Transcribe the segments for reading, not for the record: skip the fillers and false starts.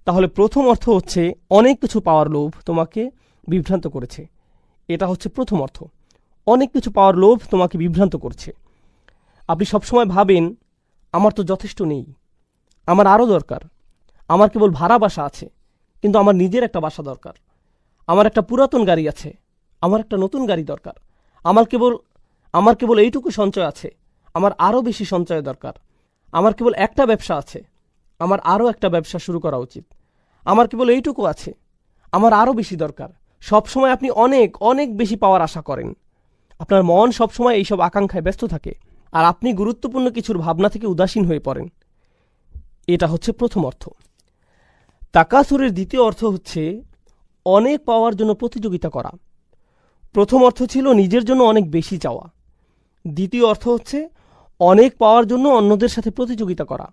তাহলে প্রথম অর্থ হচ্ছে অনেক কিছু পাওয়ার লোভ তোমাকে বিভ্রান্ত করেছে। এটা হচ্ছে প্রথম অর্থ। অনেক কিছু পাওয়ার লোভ তোমাকে বিভ্রান্ত করছে। আপনি সবসময় ভাবেন আমার তো যথেষ্ট নেই, আমার আরও দরকার, আমার কেবল ভাড়া বাসা আছে, কিন্তু আমার নিজের একটা বাসা দরকার, আমার একটা পুরাতন গাড়ি আছে, আমার একটা নতুন গাড়ি দরকার, আমার কেবল এইটুকু সঞ্চয় আছে, আমার আরও বেশি সঞ্চয় দরকার, আমার কেবল একটা ব্যবসা আছে, আমার আরও একটা ব্যবসা শুরু করা উচিত, আমার কেবল এইটুকু আছে, আমার আরও বেশি দরকার। সবসময় আপনি অনেক অনেক বেশি পাওয়ার আশা করেন। আপনার মন সবসময় এইসব আকাঙ্ক্ষায় ব্যস্ত থাকে, আর আপনি গুরুত্বপূর্ণ কিছুর ভাবনা থেকে উদাসীন হয়ে পড়েন। এটা হচ্ছে প্রথম অর্থ। তাকাসুরের দ্বিতীয় অর্থ হচ্ছে অনেক পাওয়ার জন্য প্রতিযোগিতা করা। প্রথম অর্থ ছিল নিজের জন্য অনেক বেশি চাওয়া। দ্বিতীয় অর্থ হচ্ছে অনেক পাওয়ার জন্য অন্যদের সাথে প্রতিযোগিতা করা।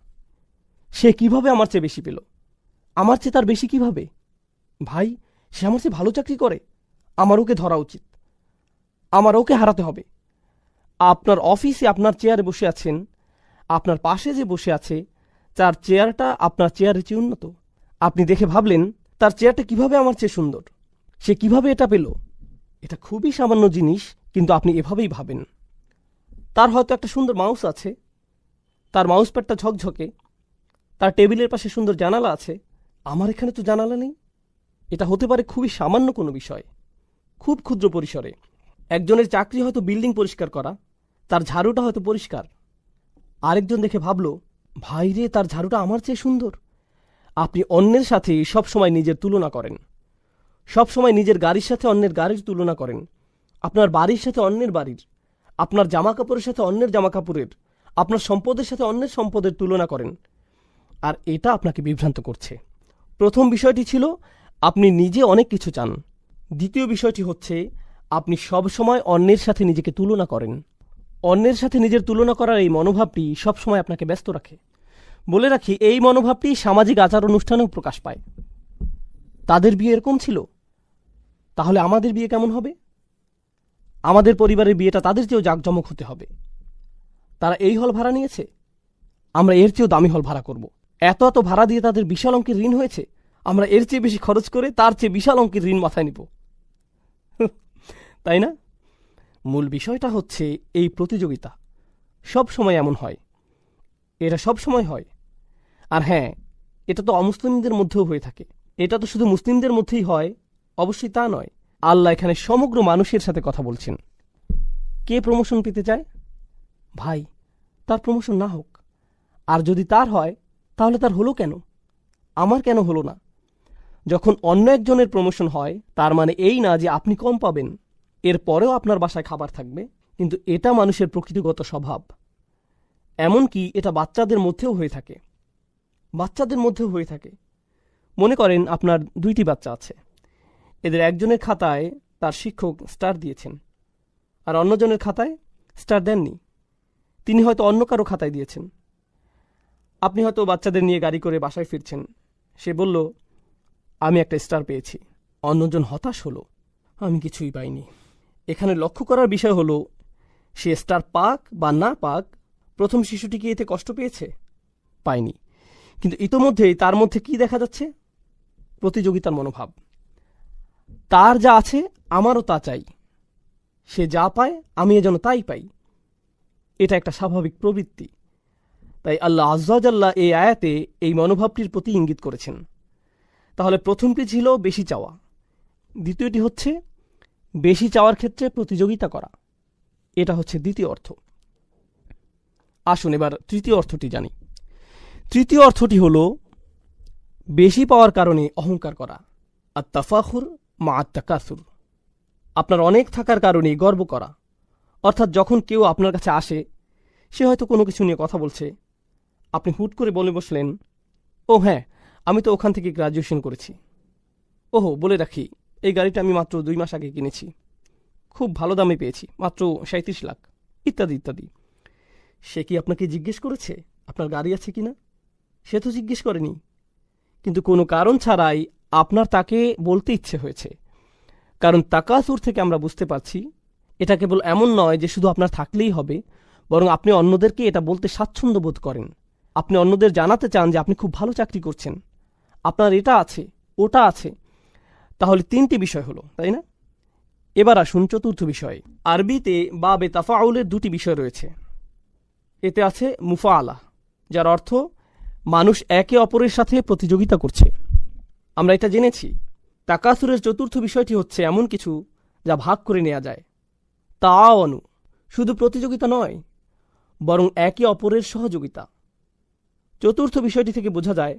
সে কিভাবে আমার চেয়ে বেশি পেল, আমার চেয়ে তার বেশি কিভাবে, ভাই সে আমার চেয়ে ভালো চাকরি করে, আমার ওকে ধরা উচিত, আমার ওকে হারাতে হবে। আপনার অফিসে আপনার চেয়ারে বসে আছেন, আপনার পাশে যে বসে আছে তার চেয়ারটা আপনার চেয়ারের চেয়ে উন্নত। আপনি দেখে ভাবলেন তার চেয়ারটা কিভাবে আমার চেয়ে সুন্দর, সে কিভাবে এটা পেল। এটা খুবই সামান্য জিনিস, কিন্তু আপনি এভাবেই ভাবেন। তার হয়তো একটা সুন্দর মাউস আছে, তার মাউস প্যাডটা ঝকঝকে, তার টেবিলের পাশে সুন্দর জানালা আছে, আমার এখানে তো জানালা নেই। এটা হতে পারে খুবই সামান্য কোনো বিষয়, খুব ক্ষুদ্র পরিসরে। একজনের চাকরি হয়তো বিল্ডিং পরিষ্কার করা, তার ঝাড়ুটা হয়তো পরিষ্কার। আরেকজন দেখে ভাবল, ভাই রে, তার ঝাড়ুটা আমার চেয়ে সুন্দর। আপনি অন্যের সাথে সবসময় নিজের তুলনা করেন, সবসময় নিজের গাড়ির সাথে অন্যের গাড়ির তুলনা করেন, আপনার বাড়ির সাথে অন্যের বাড়ির, আপনার জামা কাপড়ের সাথে অন্যের জামা কাপড়ের, আপনার সম্পদের সাথে অন্যের সম্পদের তুলনা করেন, আর এটা আপনাকে বিভ্রান্ত করছে। প্রথম বিষয়টি ছিল আপনি নিজে অনেক কিছু চান। দ্বিতীয় বিষয়টি হচ্ছে আপনি সবসময় অন্যের সাথে নিজেকে তুলনা করেন। অন্যের সাথে নিজের তুলনা করার এই মনোভাবটি সবসময় আপনাকে ব্যস্ত রাখে। বলে রাখি, এই মনোভাবটি সামাজিক আচার অনুষ্ঠানেও প্রকাশ পায়। তাদের বিয়ে এরকম ছিল, তাহলে আমাদের বিয়ে কেমন হবে? আমাদের পরিবারের বিয়েটা তাদের চেয়েও জাঁকজমক হতে হবে। তারা এই হল ভাড়া নিয়েছে, আমরা এর চেয়েও দামি হল ভাড়া করব। এত এত ভাড়া দিয়ে তাদের বিশাল অঙ্কের ঋণ হয়েছে, আমরা এর চেয়ে বেশি খরচ করে তার চেয়ে বিশাল অঙ্কের ঋণ মাথায় নিব। তাই না? মূল বিষয়টা হচ্ছে এই প্রতিযোগিতা সব সময় এমন হয়, এটা সব সময় হয়। আর হ্যাঁ, এটা তো অমুসলিমদের মধ্যেও হয়ে থাকে। এটা তো শুধু মুসলিমদের মধ্যেই হয়, অবশ্যই তা নয়। আল্লাহ এখানে সমগ্র মানুষের সাথে কথা বলছেন। কে প্রমোশন পেতে চায়? ভাই, তার প্রমোশন না হোক, আর যদি তার হয় তাহলে তার হলো কেন, আমার কেন হলো না? যখন অন্য একজনের প্রমোশন হয়, তার মানে এই না যে আপনি কম পাবেন। এর পরেও আপনার বাসায় খাবার থাকবে, কিন্তু এটা মানুষের প্রকৃতিগত স্বভাব। এমনকি এটা বাচ্চাদের মধ্যেও হয়ে থাকে। বাচ্চাদের মধ্যেও হয়ে থাকে। মনে করেন আপনার 2টি বাচ্চা আছে, এদের একজনের খাতায় তার শিক্ষক স্টার দিয়েছেন, আর অন্যজনের খাতায় স্টার দেননি। তিনি হয়তো অন্য কারো খাতায় দিয়েছেন। আপনি হয়তো বাচ্চাদের নিয়ে গাড়ি করে বাসায় ফিরছেন, সে বলল, আমি একটা স্টার পেয়েছি। অন্যজন হতাশ হলো, আমি কিছুই পাইনি। এখানে লক্ষ্য করার বিষয় হলো, সে স্টার পাক বা না পাক, প্রথম শিশুটি কি এতে কষ্ট পেয়েছে? পায়নি। কিন্তু ইতোমধ্যেই তার মধ্যে কি দেখা যাচ্ছে? প্রতিযোগিতার মনোভাব। তার যা আছে আমারও তা চাই, সে যা পায় আমি যেন তাই পাই। এটা একটা স্বাভাবিক প্রবৃত্তি। তাই আল্লাহ আজ্জা জাল্লা এই আয়াতে এই মনোভাবটির প্রতি ইঙ্গিত করেছেন। তাহলে প্রথমটি ছিল বেশি চাওয়া, দ্বিতীয়টি হচ্ছে বেশি চাওয়ার ক্ষেত্রে প্রতিযোগিতা করা। এটা হচ্ছে দ্বিতীয় অর্থ। আসুন এবার তৃতীয় অর্থটি জানি। তৃতীয় অর্থটি হল বেশি পাওয়ার কারণে অহংকার করা, আত-তাফাখুর মা আত-তাকাসুর। আপনার অনেক থাকার কারণে গর্ব করা। অর্থাৎ যখন কেউ আপনার কাছে আসে, সে হয়তো কোনো কিছু নিয়ে কথা বলছে, আপনি হুট করে বলে বসলেন, ও হ্যাঁ, আমি তো ওখান থেকে গ্রাজুয়েশন করেছি। ওহো, বলে রাখি, এই গাড়িটা আমি মাত্র 2 মাস আগে কিনেছি, খুব ভালো দামে পেয়েছি, মাত্র 37 লাখ, ইত্যাদি ইত্যাদি। সে কি আপনাকে জিজ্ঞেস করেছে আপনার গাড়ি আছে কিনা? সে তো জিজ্ঞেস করেনি, কিন্তু কোনো কারণ ছাড়াই আপনার তাকে বলতে ইচ্ছে হয়েছে। কারণ তাকাসুর থেকে আমরা বুঝতে পারছি, এটা কেবল এমন নয় যে শুধু আপনার থাকলেই হবে, বরং আপনি অন্যদেরকে এটা বলতে স্বাচ্ছন্দ্য বোধ করেন। আপনি অন্যদের জানাতে চান যে আপনি খুব ভালো চাকরি করছেন, আপনার এটা আছে, ওটা আছে, তাহলে 3টি বিষয় হলো, তাই না? এবার আসুন চতুর্থ বিষয়ে। আরবিতে বাবে তাফাউলের 2টি বিষয় রয়েছে। এতে আছে মুফাআলা, যার অর্থ মানুষ একে অপরের সাথে প্রতিযোগিতা করছে। আমরা এটা জেনেছি। তাকাসুরের চতুর্থ বিষয়টি হচ্ছে এমন কিছু যা ভাগ করে নেওয়া যায়। তাআওয়ানু, শুধু প্রতিযোগিতা নয়, বরং একে অপরের সহযোগিতা। চতুর্থ বিষয়টি থেকে বোঝা যায়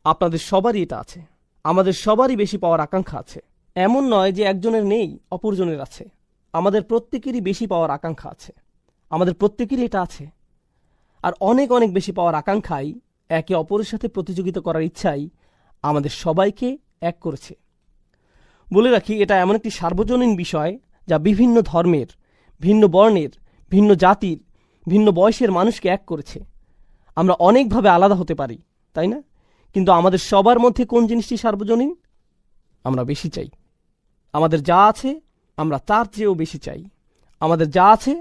আপনাদের সবারই এটা আছে। আমাদের সবারই বেশি পাওয়ার আকাঙ্ক্ষা আছে। এমন নয় যে একজনের নেই অপরজনের আছে। আমাদের প্রত্যেকেরই বেশি পাওয়ার আকাঙ্ক্ষা আছে। আমাদের প্রত্যেকেরই এটা আছে। আর অনেক অনেক বেশি পাওয়ার আকাঙ্ক্ষাই, একে অপরের সাথে প্রতিযোগিতা করার ইচ্ছাই আমাদের সবাইকে এক করেছে। বলে রাখি, এটা এমন একটি সার্বজনীন বিষয় যা বিভিন্ন ধর্মের, ভিন্ন বর্ণের, ভিন্ন জাতির, ভিন্ন বয়সের মানুষকে এক করেছে। আমরা অনেকভাবে আলাদা হতে পারি, তাই না? কিন্তু আমাদের সবার মধ্যে কোন জিনিসটি সার্বজনীন? আমরা বেশি চাই। আমাদের যা আছে আমরা তার চেয়েও বেশি চাই। আমাদের যা আছে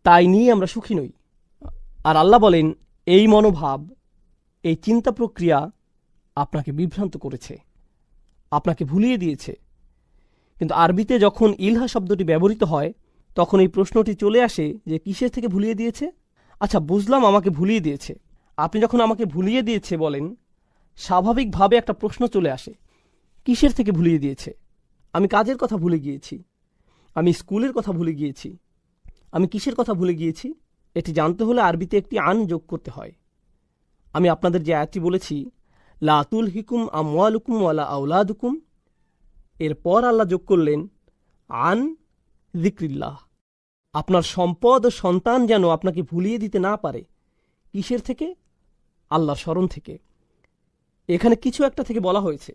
তাই নিয়ে আমরা সুখী নই। আর আল্লাহ বলেন, এই মনোভাব, এই চিন্তা প্রক্রিয়া আপনাকে বিভ্রান্ত করেছে, আপনাকে ভুলিয়ে দিয়েছে। কিন্তু আরবিতে যখন ইলহা শব্দটি ব্যবহৃত হয়, তখন এই প্রশ্নটি চলে আসে যে কিসের থেকে ভুলিয়ে দিয়েছে? আচ্ছা, বুঝলাম আমাকে ভুলিয়ে দিয়েছে। আপনি যখন আমাকে ভুলিয়ে দিয়েছে বলেন, স্বাভাবিকভাবে একটা প্রশ্ন চলে আসে, কিসের থেকে ভুলিয়ে দিয়েছে? আমি কাজের কথা ভুলে গিয়েছি, আমি স্কুলের কথা ভুলে গিয়েছি, আমি কিসের কথা ভুলে গিয়েছি? এটি জানতে হলে আরবিতে একটি আন যোগ করতে হয়। আমি আপনাদের যে আয়াতটি বলেছি, লা তুলহিকুম আমওয়ালুকুম ওয়ালা আওলাদুকুম, এরপর আল্লাহ যোগ করলেন আন যিকরিল্লাহ। আপনার সম্পদ ও সন্তান যেন আপনাকে ভুলিয়ে দিতে না পারে। কিসের থেকে? আল্লাহর স্মরণ থেকে। এখানে কিছু একটা থেকে বলা হয়েছে,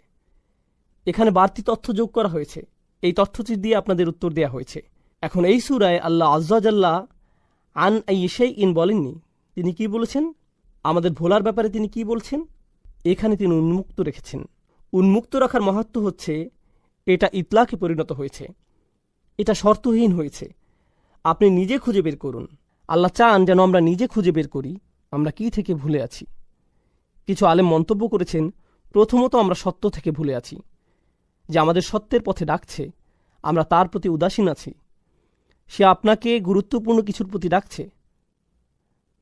এখানে বাড়তি তথ্য যোগ করা হয়েছে। এই তথ্যটি দিয়ে আপনাদের উত্তর দেওয়া হয়েছে। এখন এই সূরায় আল্লাহ আযজা জাল্লা আন আইশাইইন বলেননি। তিনি কি বলেছেন? আমাদের ভোলার ব্যাপারে তিনি কি বলছেন? এখানে তিনি উন্মুক্ত রেখেছেন। উন্মুক্ত রাখার মাহাত্ম্য হচ্ছে এটা ইতলাকে পরিণত হয়েছে, এটা শর্তহীন হয়েছে। আপনি নিজে খুঁজে বের করুন। আল্লাহ চান যেন আমরা নিজে খুঁজে বের করি আমরা কি থেকে ভুলে আছি। কিছু আলেম মন্তব্য করেছেন, প্রথমত আমরা সত্য থেকে ভুলে আছি, যে আমাদের সত্যের পথে ডাকছে, আমরা তার প্রতি উদাসীন আছি। সে আপনাকে গুরুত্বপূর্ণ কিছুর প্রতি ডাকছে।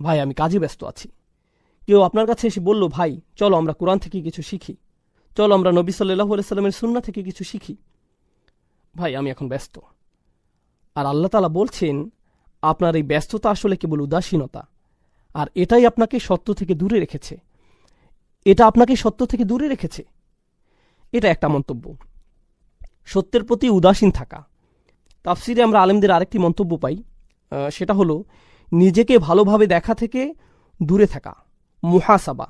ভাই, আমি কাজে ব্যস্ত আছি। কেউ আপনার কাছে এসে বলল, ভাই চলো আমরা কোরআন থেকে কিছু শিখি, চলো আমরা নবী সাল্লাল্লাহু আলাইহি সাল্লামের সুন্নাহ থেকে কিছু শিখি। ভাই, আমি এখন ব্যস্ত। আর আল্লাহ তাআলা বলছেন, আপনার এই ব্যস্ততা আসলে কেবল উদাসীনতা, আর এটাই আপনাকে সত্য থেকে দূরে রেখেছে। এটা আপনাকে সত্য থেকে দূরে রেখেছে। এটা একটা মন্তব্য, সত্যের প্রতি উদাসীন থাকা। তাফসিরে আমরা আলেমদের আরেকটি মন্তব্য পাই, সেটা হলো নিজেকে ভালোভাবে দেখা থেকে দূরে থাকা, মুহাসাবা।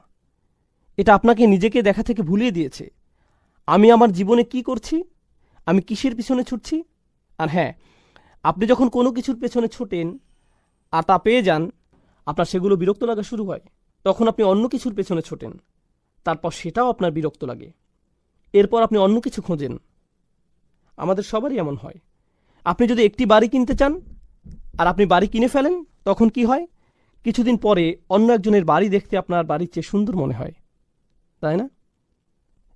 এটা আপনাকে নিজেকে দেখা থেকে ভুলিয়ে দিয়েছে। আমি আমার জীবনে কি করছি, আমি কিসের পিছনে ছুটছি। আর হ্যাঁ, আপনি যখন কোনো কিছুর পেছনে ছোটেন আর তা পেয়ে যান, আপনার সেগুলো বিরক্ত লাগা শুরু হয়। তখন আপনি অন্য কিছুর পেছনে ছোটেন, তারপর সেটাও আপনার বিরক্ত লাগে। এরপর আপনি অন্য কিছু খোঁজেন। আমাদের সবারই এমন হয়। আপনি যদি একটি বাড়ি কিনতে চান আর আপনি বাড়ি কিনে ফেলেন, তখন কি হয়? কিছুদিন পরে অন্য একজনের বাড়ি দেখতে আপনার বাড়ির চেয়ে সুন্দর মনে হয়, তাই না?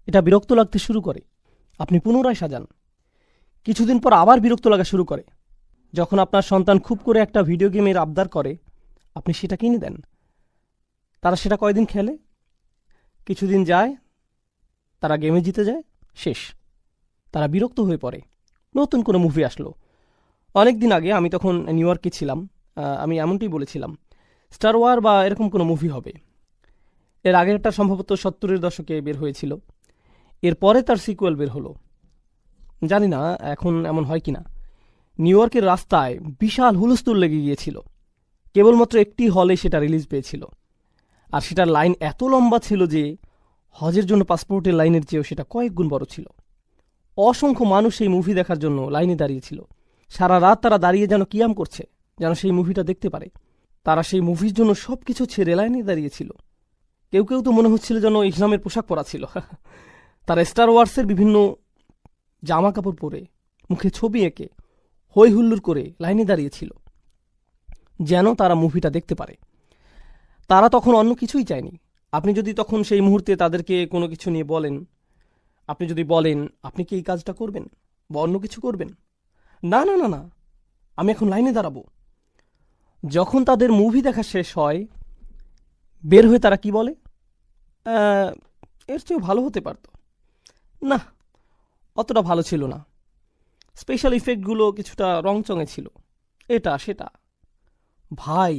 এটা বিরক্ত লাগতে শুরু করে। আপনি পুনরায় সাজান। কিছুদিন পর আবার বিরক্ত লাগা শুরু করে। যখন আপনার সন্তান খুব করে একটা ভিডিও গেমের আবদার করে, আপনি সেটা কিনে দেন। তারা সেটা কয়দিন খেলে, কিছুদিন যায়, তারা গেমে জিতে যায়, শেষ। তারা বিরক্ত হয়ে পড়ে। নতুন কোনো মুভি আসলো। অনেক দিন আগে, আমি তখন নিউ ইয়র্কে ছিলাম, আমি এমনটি বলেছিলাম, স্টার ওয়ার বা এরকম কোনো মুভি হবে। এর আগেরটা সম্ভবত 70-এর দশকে বের হয়েছিল। এরপরে তার সিকুয়েল বের হলো। জানি না এখন এমন হয় কিনা। নিউ ইয়র্কের রাস্তায় বিশাল হুলস্থুল লেগে গিয়েছিল। কেবলমাত্র একটি হলে সেটা রিলিজ পেয়েছিল। আর সেটার লাইন এত লম্বা ছিল যে হজের জন্য পাসপোর্টের লাইনের চেয়েও সেটা কয়েক গুণ বড় ছিল। অসংখ্য মানুষ সেই মুভি দেখার জন্য লাইনে দাঁড়িয়েছিল। সারা রাত তারা দাঁড়িয়ে যেন কিয়াম করছে, যেন সেই মুভিটা দেখতে পারে। তারা সেই মুভির জন্য সব কিছু ছেড়ে লাইনে দাঁড়িয়েছিল। কেউ কেউ তো মনে হচ্ছিল যেন ইসলামের পোশাক পরা ছিল। তারা স্টার ওয়ার্সের বিভিন্ন জামা কাপড় পরে, মুখে ছবি এঁকে, হই হুল্লোড় করে লাইনে দাঁড়িয়েছিল, যেন তারা মুভিটা দেখতে পারে। তারা তখন অন্য কিছুই চায়নি। আপনি যদি তখন সেই মুহূর্তে তাদেরকে কোনো কিছু নিয়ে বলেন, আপনি যদি বলেন আপনি কি এই কাজটা করবেন বা অন্য কিছু করবেন, না না না না, আমি এখন লাইনে দাঁড়াবো। যখন তাদের মুভি দেখা শেষ হয়, বের হয়ে তারা কি বলে, এর চেয়েও ভালো হতে পারত, না অতটা ভালো ছিল না, স্পেশাল ইফেক্টগুলো কিছুটা রংচঙে ছিল, এটা সেটা। ভাই,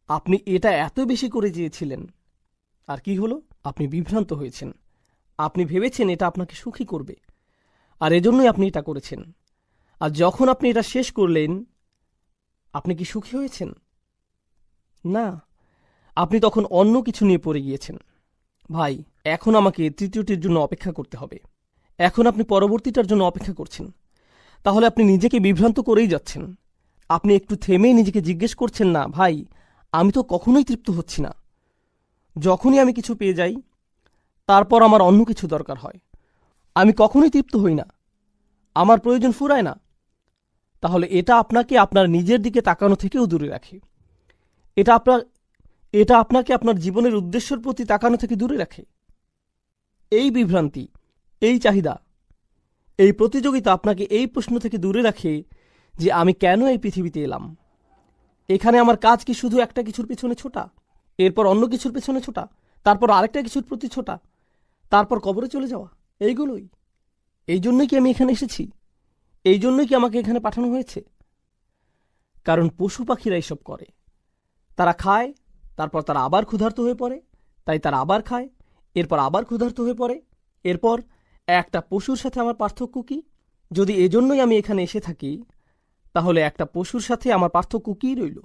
আপনি এটা এত বেশি করে চেয়েছিলেন, আর কি হলো? আপনি বিভ্রান্ত হয়েছেন। আপনি ভেবেছেন এটা আপনাকে সুখী করবে, আর এজন্যই আপনি এটা করেছেন। আর যখন আপনি এটা শেষ করলেন, আপনি কি সুখী হয়েছেন? না, আপনি তখন অন্য কিছু নিয়ে পড়ে গিয়েছেন। ভাই, এখন আমাকে তৃতীয়টির জন্য অপেক্ষা করতে হবে। এখন আপনি পরবর্তীটার জন্য অপেক্ষা করছেন। তাহলে আপনি নিজেকে বিভ্রান্ত করেই যাচ্ছেন। আপনি একটু থেমে নিজেকে জিজ্ঞেস করছেন না, ভাই আমি তো কখনোই তৃপ্ত হচ্ছি না। যখনই আমি কিছু পেয়ে যাই, তারপর আমার অন্য কিছু দরকার হয়। আমি কখনোই তৃপ্ত হই না, আমার প্রয়োজন ফুরায় না। তাহলে এটা আপনাকে আপনার নিজের দিকে তাকানো থেকেও দূরে রাখে। এটা আপনাকে আপনার জীবনের উদ্দেশ্যের প্রতি তাকানো থেকে দূরে রাখে। এই বিভ্রান্তি, এই চাহিদা, এই প্রতিযোগিতা আপনাকে এই প্রশ্ন থেকে দূরে রাখে যে আমি কেন এই পৃথিবীতে এলাম। এখানে আমার কাজ কি শুধু একটা কিছুর পিছনে ছোটা, এরপর অন্য কিছুর পেছনে ছোটা, তারপর আরেকটা কিছুর প্রতি ছোটা, তারপর কবরে চলে যাওয়া, এইগুলোই? এই জন্যই কি আমি এখানে এসেছি? এই জন্যই কি আমাকে এখানে পাঠানো হয়েছে? কারণ পশু পাখিরা এসব করে। তারা খায়, তারপর তারা আবার ক্ষুধার্ত হয়ে পড়ে, তাই তারা আবার খায়, এরপর আবার ক্ষুধার্ত হয়ে পড়ে। এরপর একটা পশুর সাথে আমার পার্থক্য কি? যদি এজন্যই আমি এখানে এসে থাকি, তাহলে একটা পশুর সাথে আমার পার্থক্য কী রইল?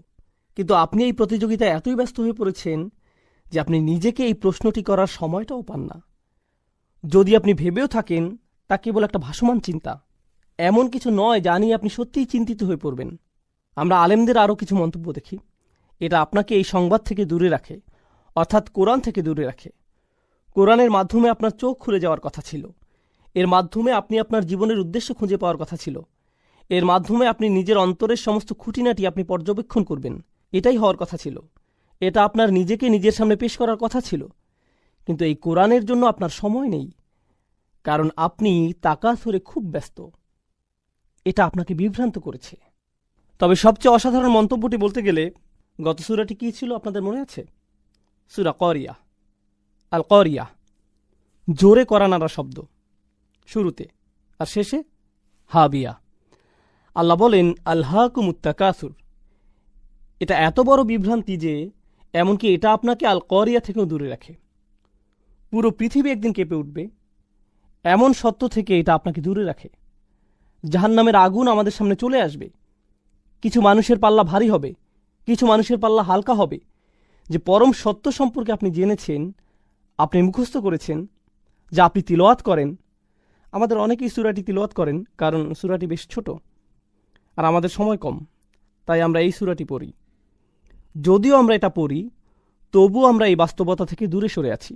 কিন্তু আপনি এই প্রতিযোগিতায় এতই ব্যস্ত হয়ে পড়েছেন যে আপনি নিজেকে এই প্রশ্নটি করার সময়টাও পান না। যদি আপনি ভেবেও থাকেন, তা কেবল একটা ভাসমান চিন্তা, এমন কিছু নয় যা নিয়ে আপনি সত্যিই চিন্তিত হয়ে পড়বেন। আমরা আলেমদের আরও কিছু মন্তব্য দেখি। এটা আপনাকে এই সংবাদ থেকে দূরে রাখে, অর্থাৎ কোরআন থেকে দূরে রাখে। কোরআনের মাধ্যমে আপনার চোখ খুলে যাওয়ার কথা ছিল। এর মাধ্যমে আপনি আপনার জীবনের উদ্দেশ্য খুঁজে পাওয়ার কথা ছিল। এর মাধ্যমে আপনি নিজের অন্তরের সমস্ত খুঁটিনাটি আপনি পর্যবেক্ষণ করবেন, এটাই হওয়ার কথা ছিল। এটা আপনার নিজেকে নিজের সামনে পেশ করার কথা ছিল। কিন্তু এই কোরআনের জন্য আপনার সময় নেই, কারণ আপনি তাকাসুরে খুব ব্যস্ত। এটা আপনাকে বিভ্রান্ত করেছে। তবে সবচেয়ে অসাধারণ মন্তব্যটি বলতে গেলে, গত সূরাটি কী ছিল আপনাদের মনে আছে? সূরা করিয়া, আল করিয়া, জোরে করা নাড়া শব্দ, শুরুতে আর শেষে হাবিয়া। আল্লাহ বলেন আলহাকুমুত তাকাসুর। এটা এত বড় বিভ্রান্তি যে এমনকি এটা আপনাকে আল করিয়া থেকেও দূরে রাখে। পুরো পৃথিবী একদিন কেঁপে উঠবে, এমন সত্য থেকে এটা আপনাকে দূরে রাখে। জাহান্নামের আগুন আমাদের সামনে চলে আসবে। কিছু মানুষের পাল্লা ভারী হবে, কিছু মানুষের পাল্লা হালকা হবে। যে পরম সত্য সম্পর্কে আপনি জেনেছেন, আপনি মুখস্থ করেছেন, যা আপনি তিলাওয়াত করেন। আমাদের অনেকেই সূরাটি তিলাওয়াত করেন, কারণ সূরাটি বেশ ছোট আর আমাদের সময় কম, তাই আমরা এই সূরাটি পড়ি। যদিও আমরা এটা পড়ি, তবুও আমরা এই বাস্তবতা থেকে দূরে সরে আছি।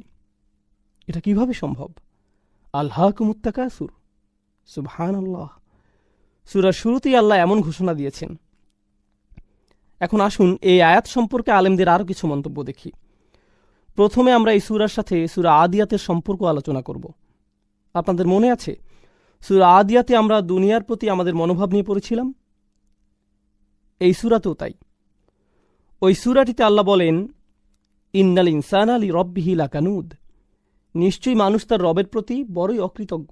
এটা কিভাবে সম্ভব? আলহাকুমুত তাকাসুর, সুবহানাল্লাহ। সূরার শুরুতেই আল্লাহ এমন ঘোষণা দিয়েছেন। এখন আসুন এই আয়াত সম্পর্কে আলেমদের আরও কিছু মন্তব্য দেখি। প্রথমে আমরা এই সূরার সাথে সূরা আদিয়াতের সম্পর্ক আলোচনা করব। আপনাদের মনে আছে সূরা আদিয়াতে আমরা দুনিয়ার প্রতি আমাদের মনোভাব নিয়ে পড়েছিলাম? এই সূরাতেও তাই। ওই সূরাটিতে আল্লাহ বলেন, ইন্নাল ইনসানা লিরব্বিহি লাকানুদ, নিশ্চয়ই মানুষ তার রবের প্রতি বড়ই অকৃতজ্ঞ।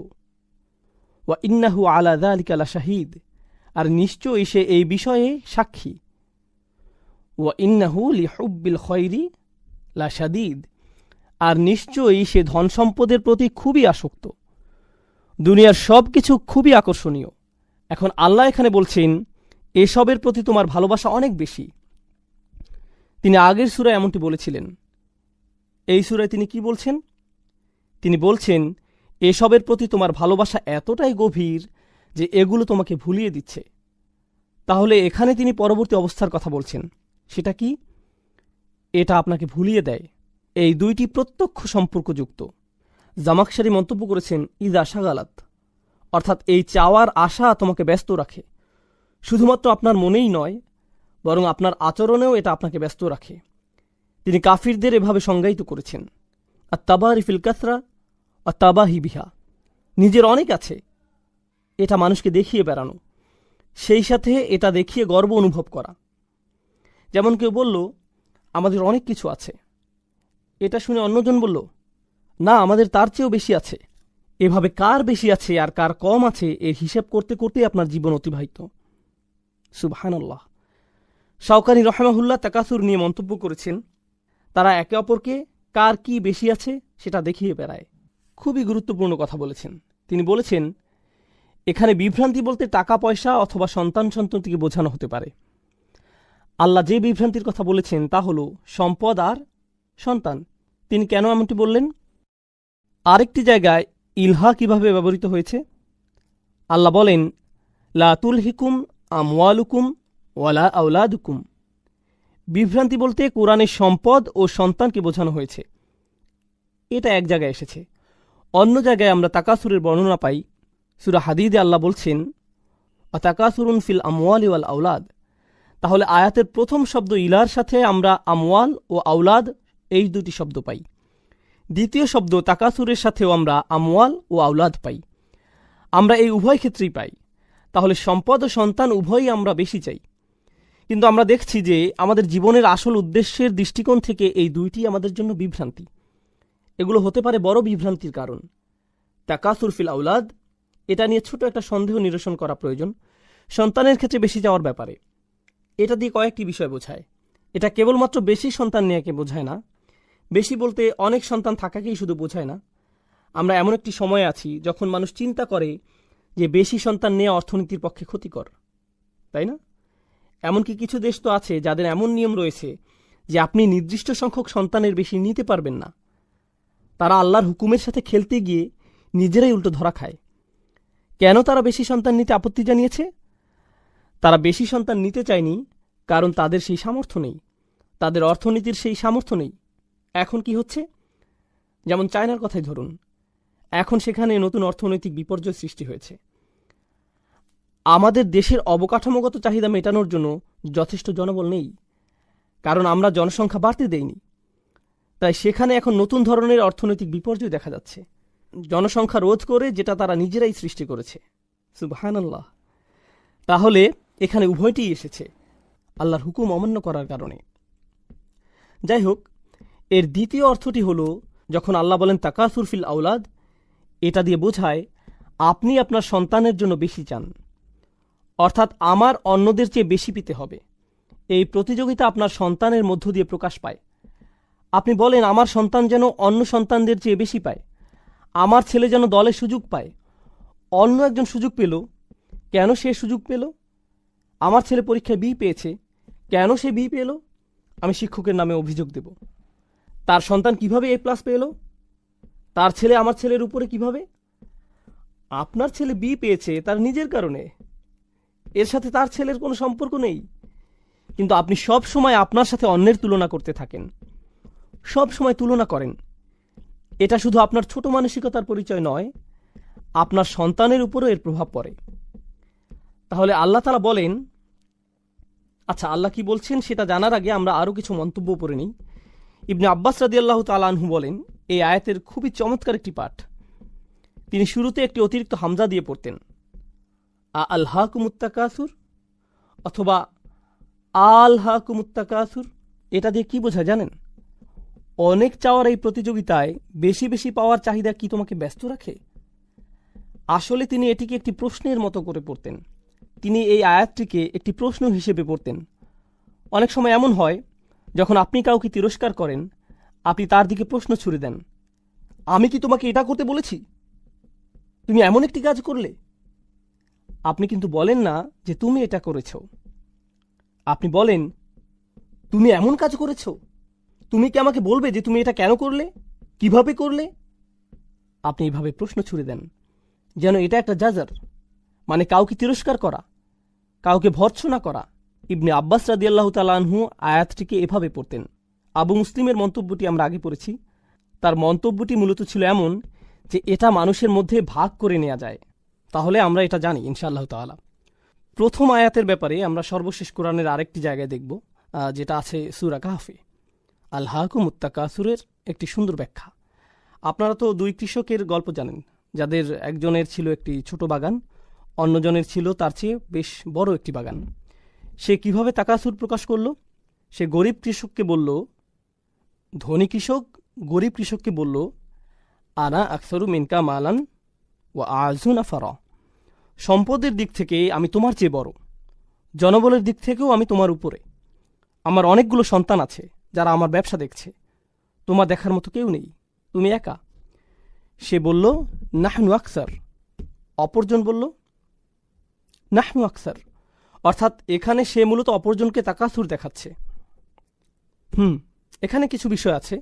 ওয়া ইন্নাহু আলা যালিকা লাশাহিদ, আর নিশ্চয়ই সে এই বিষয়ে সাক্ষী। ওয়া ইন্নাহু লিহুব্বিল খায়রি লাশাদীদ, আর নিশ্চয়ই সে ধন সম্পদের প্রতি খুবই আসক্ত। দুনিয়ার সব কিছু খুবই আকর্ষণীয়। এখন আল্লাহ এখানে বলছেন এসবের প্রতি তোমার ভালোবাসা অনেক বেশি। তিনি আগের সূরায় এমনটি বলেছিলেন। এই সূরায় তিনি কি বলছেন? তিনি বলছেন এসবের প্রতি তোমার ভালোবাসা এতটাই গভীর যে এগুলো তোমাকে ভুলিয়ে দিচ্ছে। তাহলে এখানে তিনি পরবর্তী অবস্থার কথা বলছেন। সেটা কি? এটা আপনাকে ভুলিয়ে দেয়। এই দুইটি প্রত্যক্ষ সম্পর্কযুক্ত। জামাকশারি মন্তব্য করেছেন, ইদা শাগালাত, অর্থাৎ এই চাওয়ার আশা তোমাকে ব্যস্ত রাখে। শুধুমাত্র আপনার মনেই নয়, বরং আপনার আচরণেও এটা আপনাকে ব্যস্ত রাখে। তিনি কাফিরদের এভাবে সংজ্ঞায়িত করেছেন। আর তাবারি ফিল কাসরা আর তাবাহি বিহা, নিজের অনেক আছে এটা মানুষকে দেখিয়ে বেড়ানো, সেই সাথে এটা দেখিয়ে গর্ব অনুভব করা। যেমন কেউ বলল আমাদের অনেক কিছু আছে, এটা শুনে অন্যজন বলল না আমাদের তার চেয়েও বেশি আছে। এভাবে কার বেশি আছে আর কার কম আছে এর হিসেব করতে করতে আপনার জীবন অতিবাহিত। সুবহানাল্লাহ। শাওকানি রহমাহুল্লাহ তাকাসুর নিয়ে মন্তব্য করেছেন, তারা একে অপরকে কার কি বেশি আছে সেটা দেখিয়ে বেড়ায়। খুবই গুরুত্বপূর্ণ কথা বলেছেন। তিনি বলেছেন এখানে বিভ্রান্তি বলতে টাকা পয়সা অথবা সন্তানটিকে বোঝানো হতে পারে। আল্লাহ যে বিভ্রান্তির কথা বলেছেন তা হল সম্পদ আর সন্তান। তিনি কেন এমনটি বললেন? আরেকটি জায়গায় ইলহা কিভাবে ব্যবহৃত হয়েছে? আল্লাহ বলেন লা তুলহিকুম আমওয়ালুকুম ওয়ালা আওলাদুকুম। বিভ্রান্তি বলতে কোরআনের সম্পদ ও সন্তানকে বোঝানো হয়েছে, এটা এক জায়গায় এসেছে। অন্য জায়গায় আমরা তাকাসুরের বর্ণনা পাই। সূরা হাদীদে আল্লাহ বলছেন তাকাসুরুন ফিল আমওয়ালি ওয়াল আওলাদ। তাহলে আয়াতের প্রথম শব্দ ইলার সাথে আমরা আমওয়াল ও আওলাদ এই দুটি শব্দ পাই। দ্বিতীয় শব্দ তাকাসুরের সাথেও আমরা আমওয়াল ও আওলাদ পাই। আমরা এই উভয় ক্ষেত্রেই পাই। তাহলে সম্পদ ও সন্তান উভয়ই আমরা বেশি চাই, কিন্তু আমরা দেখছি যে আমাদের জীবনের আসল উদ্দেশ্যের দৃষ্টিকোণ থেকে এই দুইটি আমাদের জন্য বিভ্রান্তি। এগুলো হতে পারে বড় বিভ্রান্তির কারণ। তাকাসুর ফিল আওলাদ, এটা নিয়ে ছোট একটা সন্দেহ নিরসন করা প্রয়োজন। সন্তানের ক্ষেত্রে বেশি যাওয়ার ব্যাপারে এটা দিয়ে কয়েকটি বিষয় বোঝায়। এটা কেবলমাত্র বেশি সন্তান নেওয়াকে বোঝায় না, বেশি বলতে অনেক সন্তান থাকাকেই শুধু বোঝায় না। আমরা এমন একটি সময়ে আছি যখন মানুষ চিন্তা করে যে বেশি সন্তান নেওয়া অর্থনীতির পক্ষে ক্ষতিকর, তাই না? এমনকি কিছু দেশ তো আছে যাদের এমন নিয়ম রয়েছে যে আপনি নির্দিষ্ট সংখ্যক সন্তানের বেশি নিতে পারবেন না। তারা আল্লাহর হুকুমের সাথে খেলতে গিয়ে নিজেরাই উল্টো ধরা খায়। কেন তারা বেশি সন্তান নিতে আপত্তি জানিয়েছে? তারা বেশি সন্তান নিতে চায়নি কারণ তাদের সেই সামর্থ্য নেই, তাদের অর্থনীতির সেই সামর্থ্য নেই। এখন কি হচ্ছে? যেমন চায়নার কথাই ধরুন, এখন সেখানে নতুন অর্থনৈতিক বিপর্যয় সৃষ্টি হয়েছে। আমাদের দেশের অবকাঠামোগত চাহিদা মেটানোর জন্য যথেষ্ট জনবল নেই, কারণ আমরা জনসংখ্যা বাড়তে দেইনি। তাই সেখানে এখন নতুন ধরনের অর্থনৈতিক বিপর্যয় দেখা যাচ্ছে, জনসংখ্যা রোধ করে, যেটা তারা নিজেরাই সৃষ্টি করেছে। সুবহানাল্লাহ। তাহলে এখানে উভয়টিই এসেছে আল্লাহর হুকুম অমান্য করার কারণে। যাই হোক, এর দ্বিতীয় অর্থটি হল যখন আল্লাহ বলেন তাকাসুর ফিল আওলাদ, এটা দিয়ে বোঝায় আপনি আপনার সন্তানের জন্য বেশি চান, অর্থাৎ আমার অন্যদের চেয়ে বেশি পেতে হবে। এই প্রতিযোগিতা আপনার সন্তানের মধ্য দিয়ে প্রকাশ পায়। আপনি বলেন আমার সন্তান যেন অন্য সন্তানদের চেয়ে বেশি পায়, আমার ছেলে যেন দলে সুযোগ পায়। অন্য একজন সুযোগ পেল, কেন সে সুযোগ পেল? আমার ছেলে পরীক্ষায় বি পেয়েছে, কেন সে বি পেল? আমি শিক্ষকের নামে অভিযোগ দেব। তার সন্তান কিভাবে এ প্লাস পেল? তার ছেলে আমার ছেলের উপরে কিভাবে? আপনার ছেলে বি পেয়েছে তার নিজের কারণে, এর সাথে তার ছেলের কোনো সম্পর্ক নেই। কিন্তু আপনি সব সময় আপনার সাথে অন্যের তুলনা করতে থাকেন, সব সময় তুলনা করেন। এটা শুধু আপনার ছোট মানসিকতার পরিচয় নয়, আপনার সন্তানের উপরও এর প্রভাব পড়ে। তাহলে আল্লাহ তাআলা বলেন, আচ্ছা আল্লাহ কি বলছেন সেটা জানার আগে আমরা আরও কিছু মন্তব্য করে নিই। ইবনে আব্বাস রাদিয়াল্লাহু তাআলা আনহু বলেন, এই আয়াতের খুবই চমৎকার একটি পাঠ। তিনি শুরুতে একটি অতিরিক্ত হামজা দিয়ে পড়তেন, আলহাকুমুত তাকাসুর অথবা আলহাকুমুত তাকাসুর। এটা দিয়ে কি বোঝায় জানেন? অনেক চাওয়ার এই প্রতিযোগিতায় বেশি বেশি পাওয়ার চাহিদা কি তোমাকে ব্যস্ত রাখে? আসলে তিনি এটিকে একটি প্রশ্নের মতো করে পড়তেন। তিনি এই আয়াতটিকে একটি প্রশ্ন হিসেবে পড়তেন। অনেক সময় এমন হয়, যখন আপনি কাউকে তিরস্কার করেন, আপনি তার দিকে প্রশ্ন ছুড়ে দেন, আমি কি তোমাকে এটা করতে বলেছি? তুমি এমন একটি কাজ করলে। আপনি কিন্তু বলেন না যে তুমি এটা করেছ, আপনি বলেন তুমি এমন কাজ করেছ। তুমি কি আমাকে বলবে যে তুমি এটা কেন করলে, কিভাবে করলে? আপনি এইভাবে প্রশ্ন ছুড়ে দেন, যেন এটা একটা জাজার, মানে কাউকে তিরস্কার করা, কাউকে ভর্ৎসনা করা। ইবনে আব্বাস রাদিয়াল্লাহু তাআলা আনহু আয়াতটিকে এভাবে পড়তেন। আবু মুসলিমের মন্তব্যটি আমরা আগে পড়েছি। তার মন্তব্যটি মূলত ছিল এমন যে এটা মানুষের মধ্যে ভাগ করে নেওয়া যায়। তাহলে আমরা এটা জানি ইনশাআল্লাহ তাআলা। প্রথম আয়াতের ব্যাপারে আমরা সর্বশেষ কোরআনের আরেকটি জায়গায় দেখব, যেটা আছে সূরা কাহফে। আলহাকুমুত তাকাসুরের একটি সুন্দর ব্যাখ্যা। আপনারা তো দুই কৃষকের গল্প জানেন, যাদের একজনের ছিল একটি ছোট বাগান, অন্যজনের ছিল তার চেয়ে বেশ বড় একটি বাগান। সে কিভাবে তাকাসুর প্রকাশ করল? সে গরিব কৃষককে বলল, ধনী কৃষক গরিব কৃষককে বলল, আনা আকসারু মিনকা মালান ও আযু নাফারা, সম্পদের দিক থেকে আমি তোমার চেয়ে বড়, জনবলের দিক থেকেও আমি তোমার উপরে, আমার অনেকগুলো সন্তান আছে যারা আমার ব্যবসা দেখছে, তোমার দেখার মতো কেউ নেই, তুমি একা। সে বলল, নাহনু আকসার। অপরজন বলল, নাহনু আকসার। অর্থাৎ এখানে সে মূলত অপরজনকে তাকাসুর দেখাচ্ছে। এখানে কিছু বিষয় আছে।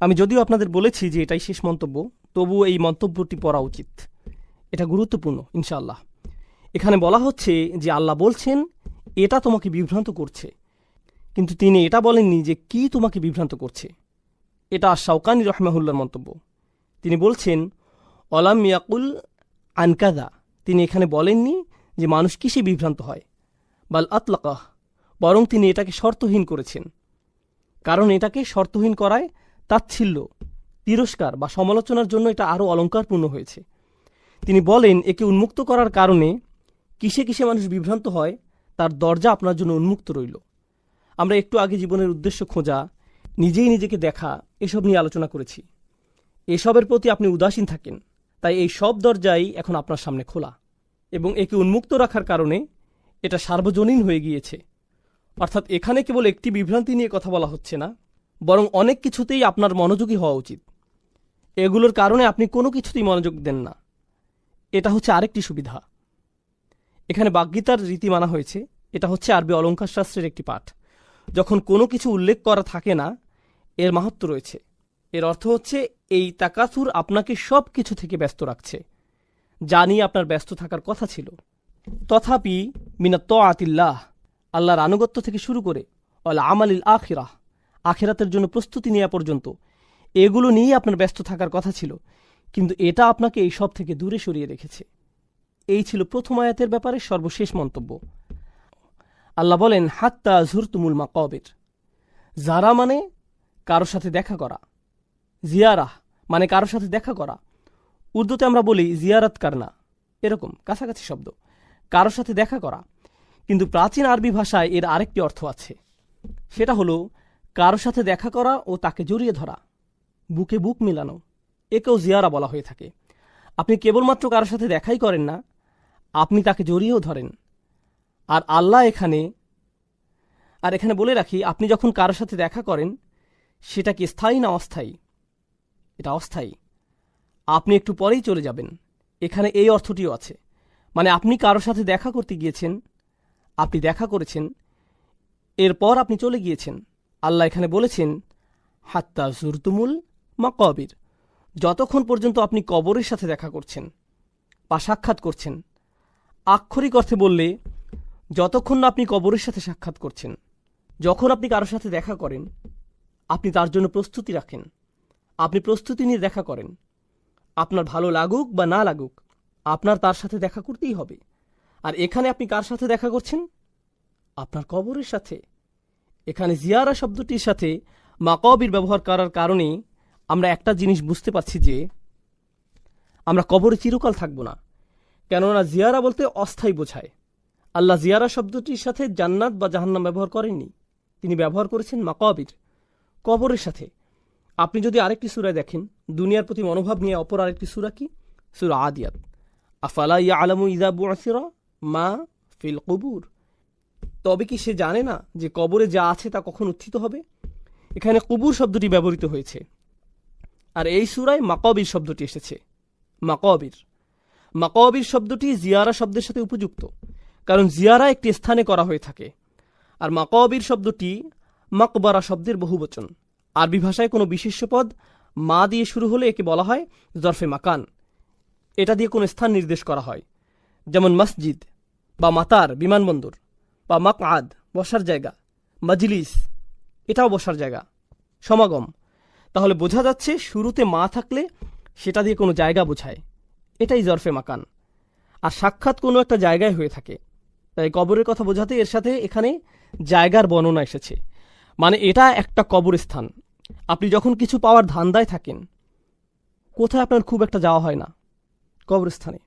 আমি যদিও আপনাদের বলেছি যে এটাই শেষ মন্তব্য, তবুও এই মন্তব্যটি পড়া উচিত, এটা গুরুত্বপূর্ণ ইনশাআল্লাহ। এখানে বলা হচ্ছে যে আল্লাহ বলছেন এটা তোমাকে বিভ্রান্ত করছে, কিন্তু তিনি এটা বলেননি যে কি তোমাকে বিভ্রান্ত করছে। এটা শাওকানি রহমাহুল্লাহর মন্তব্য। তিনি বলছেন অলাম ইয়াকুল আনকাদা, তিনি এখানে বলেননি যে মানুষ কিসে বিভ্রান্ত হয়, বাল আতলাকাহ, বরং তিনি এটাকে শর্তহীন করেছেন। কারণ এটাকে শর্তহীন করায় তাচ্ছিল্য, তিরস্কার বা সমালোচনার জন্য এটা আরও অলঙ্কারপূর্ণ হয়েছে। তিনি বলেন একে উন্মুক্ত করার কারণে কিসে কিসে মানুষ বিভ্রান্ত হয় তার দরজা আপনার জন্য উন্মুক্ত রইল। আমরা একটু আগে জীবনের উদ্দেশ্য খোঁজা, নিজেই নিজেকে দেখা, এসব নিয়ে আলোচনা করেছি। এসবের প্রতি আপনি উদাসীন থাকেন, তাই এই সব দরজাই এখন আপনার সামনে খোলা, এবং একে উন্মুক্ত রাখার কারণে এটা সার্বজনীন হয়ে গিয়েছে। অর্থাৎ এখানে কেবল একটি বিভ্রান্তি নিয়ে কথা বলা হচ্ছে না, বরং অনেক কিছুতেই আপনার মনোযোগী হওয়া উচিত। এগুলোর কারণে আপনি কোনো কিছুতেই মনোযোগ দেন না, এটা হচ্ছে আরেকটি সুবিধা। এখানে বাগ্যিতার রীতি মানা হয়েছে, এটা হচ্ছে আরবি অলঙ্কার শাস্ত্রের একটি পাঠ। যখন কোনো কিছু উল্লেখ করা থাকে না, এর মাহাত্ম্য রয়েছে। এর অর্থ হচ্ছে এই তাকাসুর আপনাকে সব কিছু থেকে ব্যস্ত রাখছে, যা নিয়ে আপনার ব্যস্ত থাকার কথা ছিল। তথাপি মিনাত তাআতিল্লাহ, আল্লাহর আনুগত্য থেকে শুরু করে ওয়াল আমালিল আখিরাহ, আখিরাতের জন্য প্রস্তুতি নেওয়া পর্যন্ত, এগুলো নিয়েই আপনার ব্যস্ত থাকার কথা ছিল, কিন্তু এটা আপনাকে এই সব থেকে দূরে সরিয়ে রেখেছে। এই ছিল প্রথম আয়াতের ব্যাপারে সর্বশেষ মন্তব্য। আল্লাহ বলেন হাত্তা যুরতুমুল মাকাবির, যারা মানে কারোর সাথে দেখা করা, জিয়ারাহ মানে কারোর সাথে দেখা করা। উর্দুতে আমরা বলি জিয়ারাত কারনা, এরকম কাছাকাছি শব্দ, কারোর সাথে দেখা করা। কিন্তু প্রাচীন আরবি ভাষায় এর আরেকটি অর্থ আছে, সেটা হলো কারোর সাথে দেখা করা ও তাকে জড়িয়ে ধরা, বুকে বুক মিলানো, একেও জিয়ারা বলা হয়ে থাকে। আপনি কেবলমাত্র কারোর সাথে দেখাই করেন না, আপনি তাকে জড়িয়েও ধরেন। আর আল্লাহ এখানে বলে রাখি, আপনি যখন কারোর সাথে দেখা করেন সেটা কি স্থায়ী না অস্থায়ী? এটা অস্থায়ী, আপনি একটু পরেই চলে যাবেন। এখানে এই অর্থটিও আছে, মানে আপনি কারোর সাথে দেখা করতে গিয়েছেন, আপনি দেখা করেছেন, এরপর আপনি চলে গিয়েছেন। আল্লাহ এখানে বলেছেন হাত্তা যুরতুমুল মাকাবির, যতক্ষণ পর্যন্ত আপনি কবরের সাথে দেখা করছেন বা সাক্ষাৎ করছেন। আক্ষরিক অর্থে বললে যতক্ষণ না আপনি কবরের সাথে সাক্ষাৎ করছেন। যখন আপনি কারোর সাথে দেখা করেন, আপনি তার জন্য প্রস্তুতি রাখেন, আপনি প্রস্তুতি নিয়ে দেখা করেন। আপনার ভালো লাগুক বা না লাগুক, আপনার তার সাথে দেখা করতেই হবে। আর এখানে আপনি কার সাথে দেখা করছেন? আপনার কবরের সাথে। এখানে জিয়ারা শব্দটির সাথে মাকাবির ব্যবহার করার কারণে আমরা একটা জিনিস বুঝতে পারছি যে আমরা কবরে চিরকাল থাকব না, কেননা জিয়ারা বলতে অস্থায়ী বোঝায়। আল্লাহ জিয়ারা শব্দটির সাথে জান্নাত বা জাহান্নাম ব্যবহার করেননি, তিনি ব্যবহার করেছেন মাকাবির, কবরের সাথে। আপনি যদি আরেকটি সূরায় দেখেন, দুনিয়ার প্রতি মনোভাব নিয়ে অপর আরেকটি সূরা কি? সূরা আদিয়াত। আফালা ইয়ালামু ইযা বু'সিরা মা ফিল কুবুর, তবে কি সে জানে না যে কবরে যা আছে তা কখন উত্থিত হবে? এখানে কুবুর শব্দটি ব্যবহৃত হয়েছে, আর এই সূরায় মাকাবির শব্দটি এসেছে। মাকাবির শব্দটি জিয়ারা শব্দের সাথে উপযুক্ত, কারণ জিয়ারা একটি স্থানে করা হয়ে থাকে। আর মাকাবির শব্দটি মাকবারা শব্দের বহুবচন। আরবি ভাষায় কোনো বিশেষ্য পদ মা দিয়ে শুরু হলে একে বলা হয় জরফে মাকান। এটা দিয়ে কোনো স্থান নির্দেশ করা হয়, যেমন মসজিদ বা মাতার বিমানবন্দর, বা মাকআদ বসার জায়গা, মজলিস এটাও বসার জায়গা, সমাগম। তাহলে বোঝা যাচ্ছে শুরুতে মা থাকলে সেটা দিয়ে কোনো জায়গা বোঝায়, এটাই জরফে মাকান। আর সাক্ষাৎ কোনো একটা জায়গায় হয়ে থাকে, তাই কবরের কথা বোঝাতে এর সাথে এখানে জায়গার বর্ণনা এসেছে। মানে এটা একটা কবরস্থান। আপনি যখন কিছু পাওয়ার ধান্দায় থাকেন, কোথায় আপনার খুব একটা যাওয়া হয় না? কবরস্থানে।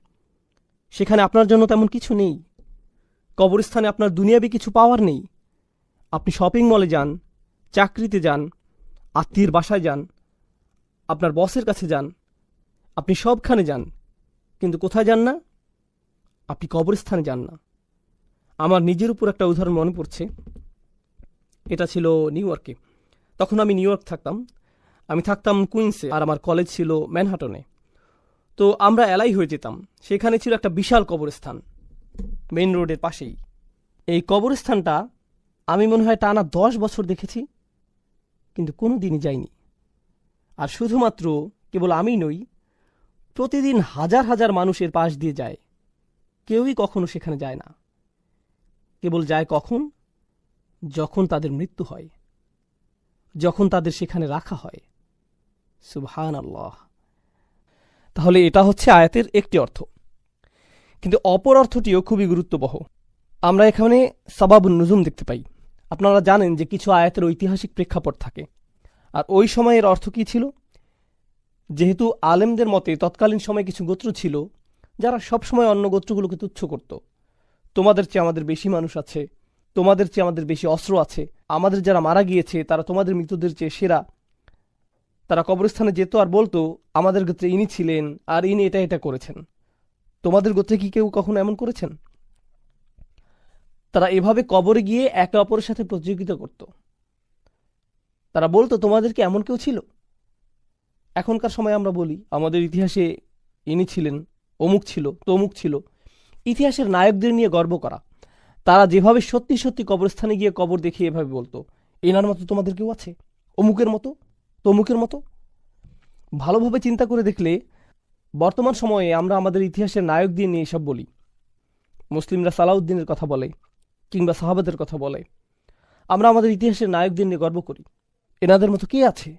সেখানে আপনার জন্য তেমন কিছু নেই। কবরস্থানে আপনার দুনিয়াবি কিছু পাওয়ার নেই। আপনি শপিং মলে যান, চাকরিতে যান, আত্মীয়ের বাসায় যান, আপনার বসের কাছে যান, আপনি সবখানে যান, কিন্তু কোথায় যান না? আপনি কবরস্থানে যান না। আমার নিজের উপর একটা উদাহরণ মনে পড়ছে। এটা ছিল নিউ ইয়র্কে। তখন আমি নিউ ইয়র্ক থাকতাম। আমি থাকতাম কুইন্সে, আর আমার কলেজ ছিল ম্যানহাটনে। তো আমরা এলাই হয়ে যেতাম। সেখানে ছিল একটা বিশাল কবরস্থান, মেইন রোডের পাশেই। এই কবরস্থানটা আমি মনে হয় টানা 10 বছর দেখেছি, কিন্তু কোনো দিনই যাইনি। আর শুধুমাত্র কেবল আমি নই, প্রতিদিন হাজার হাজার মানুষের পাশ দিয়ে যায়। কেউই কখনো সেখানে যায় না। কেবল যায় কখন? যখন তাদের মৃত্যু হয়, যখন তাদের সেখানে রাখা হয়। সুবহানাল্লাহ। তাহলে এটা হচ্ছে আয়াতের একটি অর্থ, কিন্তু অপর অর্থটিও খুবই গুরুত্ববহ। আমরা এখানে সাবাবুন নুজুম দেখতে পাই। আপনারা জানেন যে কিছু আয়াতের ঐতিহাসিক প্রেক্ষাপট থাকে, আর ওই সময়ের অর্থ কী ছিল? যেহেতু আলেমদের মতে তৎকালীন সময়ে কিছু গোত্র ছিল যারা সবসময় অন্য গোত্রগুলোকে তুচ্ছ করত। তোমাদের চেয়ে আমাদের বেশি মানুষ আছে, তোমাদের চেয়ে আমাদের বেশি অস্ত্র আছে, আমাদের যারা মারা গিয়েছে তারা তোমাদের মৃতদের চেয়ে সেরা। তারা কবরস্থানে যেত আর বলতো, আমাদের গোত্রে ইনি ছিলেন আর ইনি এটা এটা করেছেন। তোমাদের গোত্রে কি কেউ কখনো এমন করেছেন? তারা এভাবে কবরে গিয়ে একে অপরের সাথে প্রতিযোগিতা করত। তারা বলতো, তোমাদের কি এমন কেউ ছিল? এখনকার সময় আমরা বলি, আমাদের ইতিহাসে ইনি ছিলেন, অমুক ছিল, তমুক ছিল। ইতিহাসের নায়কদের নিয়ে গর্ব করা। তারা যেভাবে সত্যি সত্যি কবরস্থানে গিয়ে কবর দেখিয়ে এভাবে বলতো, এনার মতো তোমাদের কেউ আছে? অমুকের মতো, তমুকের মতো। ভালোভাবে চিন্তা করে দেখলে বর্তমান সময়ে আমরা আমাদের ইতিহাসের নায়কদের নিয়ে এসব বলি। মুসলিমরা সালাউদ্দিনের কথা বলে, কিংবা সাহাবাদের কথা বলে। আমরা আমাদের ইতিহাসের নায়কদের নিয়ে গর্ব করি। এনাদের মতো কে আছে?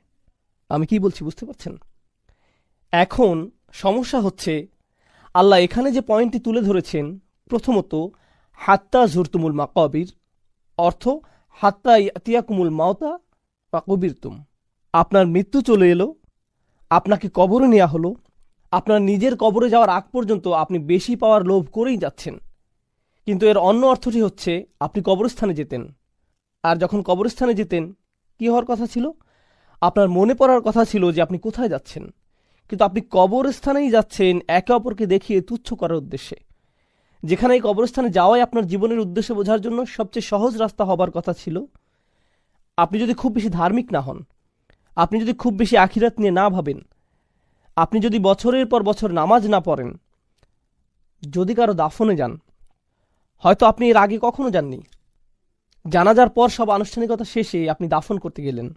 আমি কি বলছি বুঝতে পারছেন? এখন সমস্যা হচ্ছে, আল্লাহ এখানে যে পয়েন্টটি তুলে ধরেছেন, প্রথমত হাত্তা জুরতুমুল মাকাবির, অর্থ হাত্তা ইয়াতিয়াকুমুল মাউতা বা কবিরতুম। আপনার মৃত্যু চলে এলো, আপনাকে কবরে নেওয়া হলো, আপনার নিজের কবরে যাওয়ার আগ পর্যন্ত আপনি বেশি পাওয়ার লোভ করেই যাচ্ছেন। কিন্তু এর অন্য অর্থটি হচ্ছে, আপনি কবরস্থানে যেতেন, আর যখন কবরস্থানে যেতেন কি হওয়ার কথা ছিল? আপনার মনে পড়ার কথা ছিল যে আপনি কোথায় যাচ্ছেন, কিন্তু আপনি কবরস্থানেই যাচ্ছেন একে অপরকে দেখিয়ে তুচ্ছ করার উদ্দেশ্যে। যেখানে এই কবরস্থানে যাওয়াই আপনার জীবনের উদ্দেশ্য বোঝার জন্য সবচেয়ে সহজ রাস্তা হবার কথা ছিল। আপনি যদি খুব বেশি ধার্মিক না হন, আপনি যদি খুব বেশি আখিরাত নিয়ে না ভাবেন, আপনি যদি বছরের পর বছর নামাজ না পড়েন, যদি কারো দাফনে যান, হয়তো আপনি এর আগে কখনো যাননি, জানাজার পর সব আনুষ্ঠানিকতা শেষে আপনি দাফন করতে গেলেন,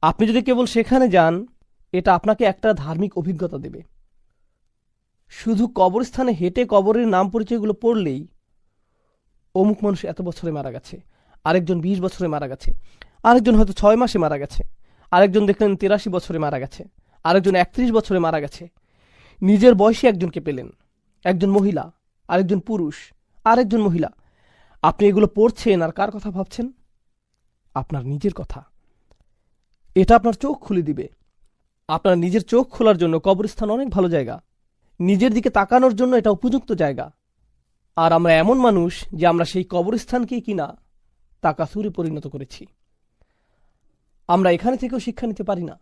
আপনি যদি কেবল সেখানে যান, এটা আপনাকে একটা ধার্মিক অভিজ্ঞতা দেবে। শুধু কবরস্থানে হেঁটে কবরের নাম পরিচয়গুলো পড়লেই, অমুক মানুষ এত বছরে মারা গেছে, আরেকজন 20 বছরে মারা গেছে, আরেকজন হয়তো 6 মাসে মারা গেছে, আরেকজন দেখলেন 83 বছরে মারা গেছে, আরেকজন 31 বছরে মারা গেছে। নিজের বয়সে একজনকে পেলেন, একজন মহিলা, আরেকজন পুরুষ, আরেকজন মহিলা। আপনি এগুলো পড়ছেন আর কার কথা ভাবছেন? আপনার নিজের কথা। এটা আপনার চোখ খুলে দিবে। আপনার নিজের চোখ খোলার জন্য কবরস্থান অনেক ভালো জায়গা, নিজের দিকে তাকানোর জন্য এটা উপযুক্ত জায়গা। আর আমরা এমন মানুষ যে আমরা সেই কবরস্থানকেই কিনা তাকাসুরে পরিণত করেছি। আমরা এখানে থেকেও শিক্ষা নিতে পারি না,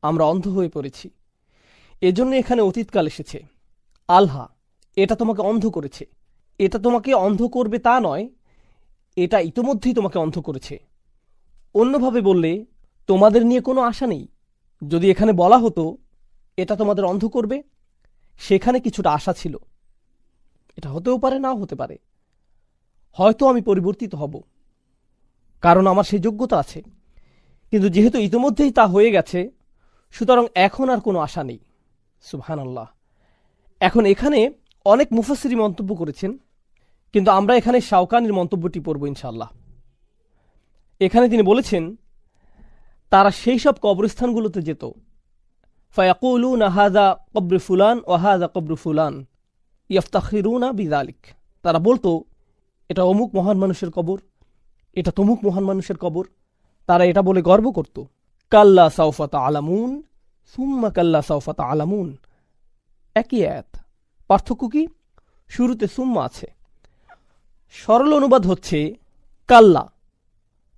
আমরা অন্ধ হয়ে পড়েছি। এজন্য এখানে অতীতকাল এসেছে। আল্লাহ এটা তোমাকে অন্ধ করেছে। এটা তোমাকে অন্ধ করবে তা নয়, এটা ইতোমধ্যেই তোমাকে অন্ধ করেছে। অন্যভাবে বললে, তোমাদের নিয়ে কোনো আশা নেই। যদি এখানে বলা হতো এটা তোমাদের অন্ধ করবে, সেখানে কিছুটা আশা ছিল। এটা হতেও পারে, নাও হতে পারে। হয়তো আমি পরিবর্তিত হব, কারণ আমার সেই যোগ্যতা আছে। কিন্তু যেহেতু ইতিমধ্যেই তা হয়ে গেছে, সুতরাং এখন আর কোনো আশা নেই। সুবহানাল্লাহ। এখন এখানে অনেক মুফাসসিরি মন্তব্য করেছেন, কিন্তু আমরা এখানে শাওকানির মন্তব্যটি পড়ব ইনশাআল্লাহ। এখানে তিনি বলেছেন, তারা সেই সব কবরস্থানগুলোতে যেত, ফায়াকুলুনা হাযা কবর ফুলান ওয়া হাযা কবর ফুলান ইফতাখিরুনা বিযালিক। তারা বলতো, এটা অমুক মহান মানুষের কবর, এটা তমুক মহান মানুষের কবর। তারা এটা বলে গর্ব করত। কাল্লা সাউফা তা'লামুন সুম্মা কাল্লা সাউফা তা'লামুন, একই আয়াত, পার্থক্য কি? শুরুতে সুম্মা আছে। সরল অনুবাদ হচ্ছে কাল্লা।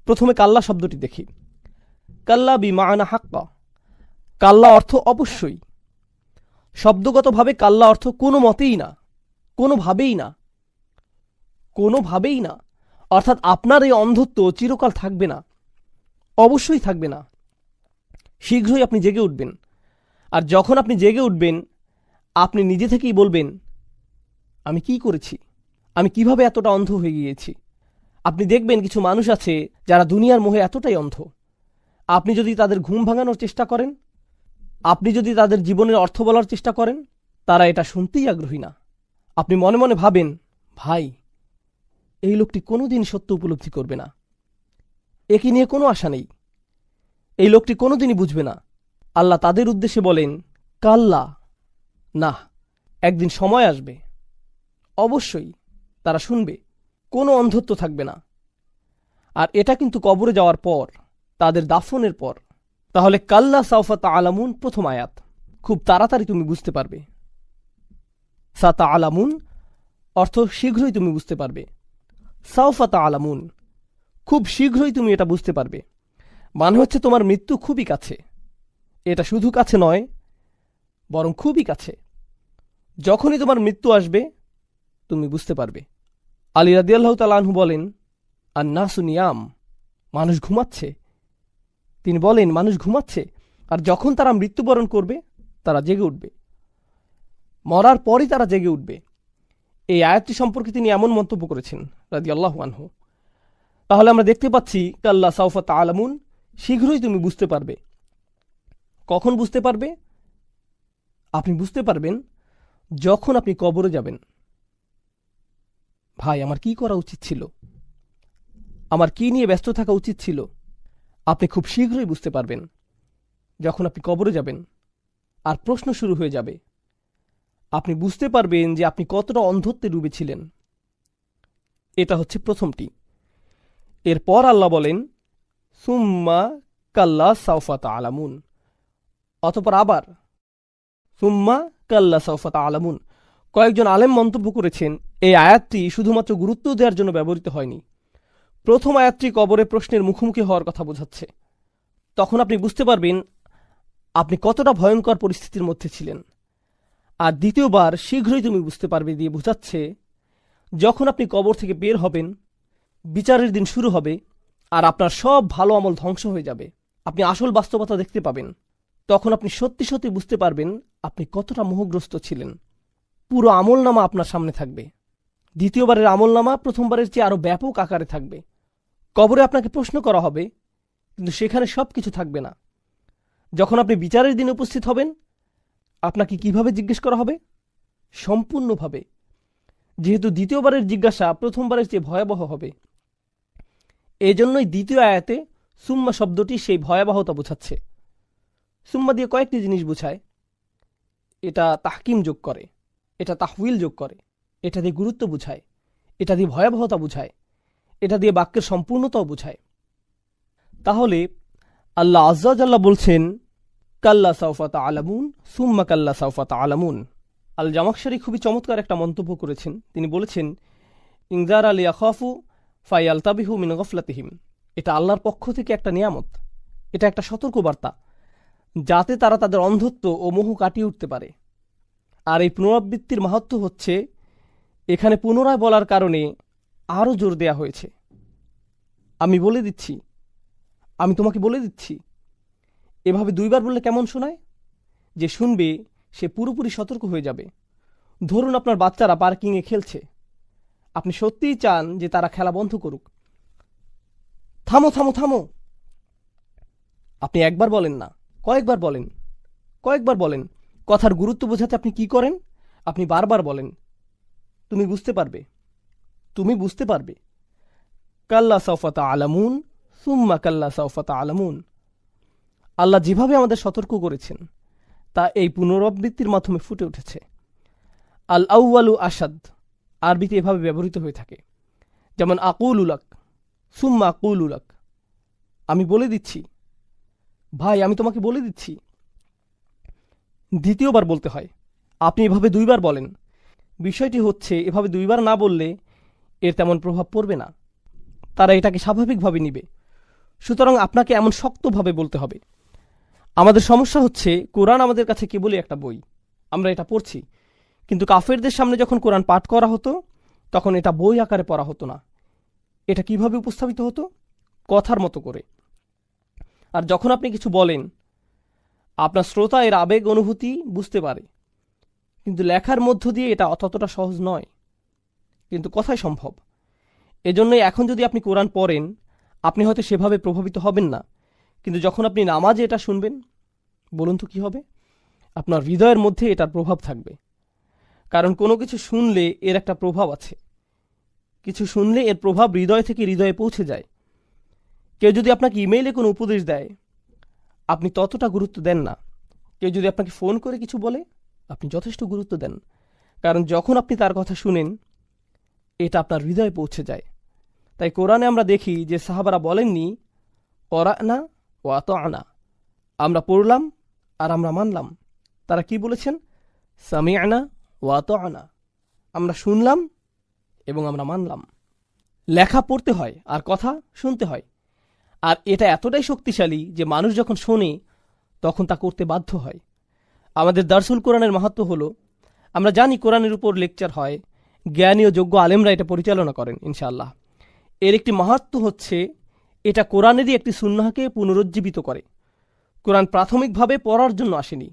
প্রথমে কাল্লা শব্দটি দেখি। কাল্লা বিমাআনা হাক্কা, কাল্লা অর্থ অবশ্যই। শব্দগতভাবে কাল্লা অর্থ কোনো মতেই না, কোনোভাবেই না, কোনোভাবেই না। অর্থাৎ আপনার এই অন্ধত্ব চিরকাল থাকবে না, অবশ্যই থাকবে না। শীঘ্রই আপনি জেগে উঠবেন। আর যখন আপনি জেগে উঠবেন, আপনি নিজে থেকেই বলবেন, আমি কি করেছি, আমি কিভাবে এতটা অন্ধ হয়ে গিয়েছি। আপনি দেখবেন কিছু মানুষ আছে যারা দুনিয়ার মোহে এতটাই অন্ধ, আপনি যদি তাদের ঘুম ভাঙানোর চেষ্টা করেন, আপনি যদি তাদের জীবনের অর্থ বলার চেষ্টা করেন, তারা এটা শুনতেই আগ্রহী না। আপনি মনে মনে ভাবেন, ভাই, এই লোকটি কোনোদিন সত্য উপলব্ধি করবে না, একে নিয়ে কোনো আশা নেই, এই লোকটি কোনোদিনই বুঝবে না। আল্লাহ তাদের উদ্দেশ্যে বলেন, কাল্লা, না, একদিন সময় আসবে, অবশ্যই তারা শুনবে, কোনো অন্ধত্ব থাকবে না। আর এটা কিন্তু কবরে যাওয়ার পর, তাদের দাফনের পর। তাহলে কাল্লা সাউফা তা'লামুন প্রথম আয়াত, খুব তাড়াতাড়ি তুমি বুঝতে পারবে। সা তা'লামুন অর্থ শীঘ্রই তুমি বুঝতে পারবে। সাউফা তা'লামুন, খুব শীঘ্রই তুমি এটা বুঝতে পারবে। মানে হচ্ছে তোমার মৃত্যু খুবই কাছে। এটা শুধু কাছে নয়, বরং খুবই কাছে। যখনই তোমার মৃত্যু আসবে, তুমি বুঝতে পারবে। আলী রাদিয়াল্লাহু তাআলা আনহু বলেন, আন-নাসু নিয়াম, মানুষ ঘুমাচ্ছে। তিনি বলেন, মানুষ ঘুমাচ্ছে, আর যখন তারা মৃত্যুবরণ করবে, তারা জেগে উঠবে। মরার পরই তারা জেগে উঠবে। এই আয়াতটি সম্পর্কে তিনি এমন মন্তব্য করেছেন রাদিয়াল্লাহু আনহু। তাহলে আমরা দেখতে পাচ্ছি, কাল্লা সাউফা তা'লামুন, শীঘ্রই তুমি বুঝতে পারবে। কখন বুঝতে পারবে? আপনি বুঝতে পারবেন যখন আপনি কবরে যাবেন। ভাই, আমার কি করা উচিত ছিল, আমার কি নিয়ে ব্যস্ত থাকা উচিত ছিল, আপনি খুব শীঘ্রই বুঝতে পারবেন যখন আপনি কবরে যাবেন। আর প্রশ্ন শুরু হয়ে যাবে। আপনি বুঝতে পারবেন যে আপনি কতটা অন্ধত্বে ডুবেছিলেন। এটা হচ্ছে প্রথমটি। এরপর আল্লাহ বলেন, সুম্মা কাল্লা সাউফা তা'লামুন, অতঃপর আবার সুম্মা কাল্লা সাউফা তা'লামুন। কয়েকজন আলেম মন্তব্য করেছেন, এই আয়াতটি শুধুমাত্র গুরুত্ব দেওয়ার জন্য ব্যবহৃত হয়নি। প্রথম আয়াতটি কবরে প্রশ্নের মুখোমুখি হওয়ার কথা বোঝাচ্ছে। তখন আপনি বুঝতে পারবেন আপনি কতটা ভয়ঙ্কর পরিস্থিতির মধ্যে ছিলেন। আর দ্বিতীয়বার শীঘ্রই তুমি বুঝতে পারবে দিয়ে বোঝাচ্ছে যখন আপনি কবর থেকে বের হবেন, বিচারের দিন শুরু হবে, আর আপনার সব ভালো আমল ধ্বংস হয়ে যাবে। আপনি আসল বাস্তবতা দেখতে পাবেন। তখন আপনি সত্যি সত্যি বুঝতে পারবেন আপনি কতটা মোহগ্রস্ত ছিলেন। পুরো আমলনামা আপনার সামনে থাকবে। দ্বিতীয়বারের আমলনামা প্রথমবারের চেয়ে আরও ব্যাপক আকারে থাকবে। কবরে আপনাকে প্রশ্ন করা হবে, কিন্তু সেখানে সব কিছু থাকবে না। যখন আপনি বিচারের দিনে উপস্থিত হবেন, আপনাকে কিভাবে জিজ্ঞেস করা হবে? সম্পূর্ণভাবে। যেহেতু দ্বিতীয়বারের জিজ্ঞাসা প্রথমবারের চেয়ে ভয়াবহ হবে, এজন্যই দ্বিতীয় আয়াতে সুম্মা শব্দটি সেই ভয়াবহতা বোঝাচ্ছে। সুম্মা দিয়ে কয়েকটি জিনিস বোঝায়। এটা তাহকিম যোগ করে, এটা তাহউইল যোগ করে, এটা দিয়ে গুরুত্ব বুঝায়, এটা দিয়ে ভয়াবহতা বুঝায়, এটা দিয়ে বাক্যের সম্পূর্ণতাও বুঝায়। তাহলে আল্লাহ আজ্জা ওয়া জাল্লা বলছেন, কাল্লা সাউফা তা'লামুন সুম্মা কাল্লা সাউফা তা'লামুন। আল জামাখশারি খুবই চমৎকার একটা মন্তব্য করেছেন। তিনি বলেছেন, ইনজার আল ইয়াখাফু ফায়ালতাবিহু মিন গফলাতিহিম। এটা আল্লাহর পক্ষ থেকে একটা নিয়ামত, এটা একটা সতর্কবার্তা, যাতে তারা তাদের অন্ধত্ব ও মোহ কাটিয়ে উঠতে পারে। আর এই পুনরাবৃত্তির মাহাত্ম্য হচ্ছে, এখানে পুনরায় বলার কারণে আরও জোর দেয়া হয়েছে। আমি বলে দিচ্ছি, আমি তোমাকে বলে দিচ্ছি। এভাবে দুইবার বললে কেমন শোনায়? যে শুনবে সে পুরোপুরি সতর্ক হয়ে যাবে। ধরুন আপনার বাচ্চারা পার্কিংয়ে খেলছে, আপনি সত্যিই চান যে তারা খেলা বন্ধ করুক। থামো থামো থামো। আপনি একবার বলেন না, কয়েকবার বলেন, কয়েকবার বলেন। কথার গুরুত্ব বোঝাতে আপনি কি করেন? আপনি বারবার বলেন। তুমি বুঝতে পারবে, তুমি বুঝতে পারবে। কাল্লা সাউফা তা'লামুন সুম্মা কাল্লা সাউফা তা'লামুন। আল্লাহ যেভাবে আমাদের সতর্ক করেছেন তা এই পুনরাবৃত্তির মাধ্যমে ফুটে উঠেছে। আল আউয়ালু আসাদ আরবিতে এভাবে ব্যবহৃত হয়ে থাকে। যেমন আকুলুলাক, সুম্মা আকুলুলাক, আমি বলে দিচ্ছি। ভাই, আমি তোমাকে বলে দিচ্ছি। দ্বিতীয়বার বলতে হয়। আপনি এভাবে 2 বার বলেন। বিষয়টি হচ্ছে, এভাবে 2 বার না বললে এর তেমন প্রভাব পড়বে না, তারা এটাকে স্বাভাবিকভাবে নিবে। সুতরাং আপনাকে এমন শক্তভাবে বলতে হবে। আমাদের সমস্যা হচ্ছে, কোরআন আমাদের কাছে কেবলই একটা বই, আমরা এটা পড়ছি, কিন্তু কাফেরদের সামনে যখন কোরআন পাঠ করা হতো তখন এটা বই আকারে পড়া হতো না। এটা কিভাবে উপস্থাপিত হতো? কথার মতো করে। আর যখন আপনি কিছু বলেন, আপনার শ্রোতা এর আবেগ অনুভূতি বুঝতে পারে, কিন্তু লেখার মধ্য দিয়ে এটা ততটা সহজ নয়, কিন্তু কথাই সম্ভব। এজন্যই এখন যদি আপনি কোরআন পড়েন, আপনি হয়তো সেভাবে প্রভাবিত হবেন না, কিন্তু যখন আপনি নামাজে এটা শুনবেন, বলুন তো কি হবে? আপনার হৃদয়ের মধ্যে এটার প্রভাব থাকবে। কারণ কোনো কিছু শুনলে এর একটা প্রভাব আছে, কিছু শুনলে এর প্রভাব হৃদয় থেকে হৃদয়ে পৌঁছে যায়। কেউ যদি আপনাকে ইমেইলে কোনো উপদেশ দেয়, আপনি ততটা গুরুত্ব দেন না। কেউ যদি আপনাকে ফোন করে কিছু বলে, আপনি যথেষ্ট গুরুত্ব দেন, কারণ যখন আপনি তার কথা শুনেন, এটা আপনার হৃদয়ে পৌঁছে যায়। তাই কোরআনে আমরা দেখি যে সাহাবারা বলেননি করানা ওয়া আতা'না, আমরা পড়লাম আর আমরা মানলাম। তারা কি বলেছেন? সামি'না ওয়া আতা'না, আমরা শুনলাম এবং আমরা মানলাম। লেখা পড়তে হয় আর কথা শুনতে হয়। আর এটা এতটাই শক্তিশালী যে মানুষ যখন শোনে তখন তা করতে বাধ্য হয়। আমাদের দারসুল কোরআনের মাহাত্ম্য হলো, আমরা জানি কোরআনের উপর লেকচার হয়, জ্ঞানী ও যোগ্য আলেমরা এটা পরিচালনা করেন ইনশাআল্লাহ। এর একটি মাহাত্ম্য হচ্ছে, এটা কোরআনেরই একটি সুন্নাহকে পুনরুজ্জীবিত করে। কোরআন প্রাথমিকভাবে পড়ার জন্য আসেনি,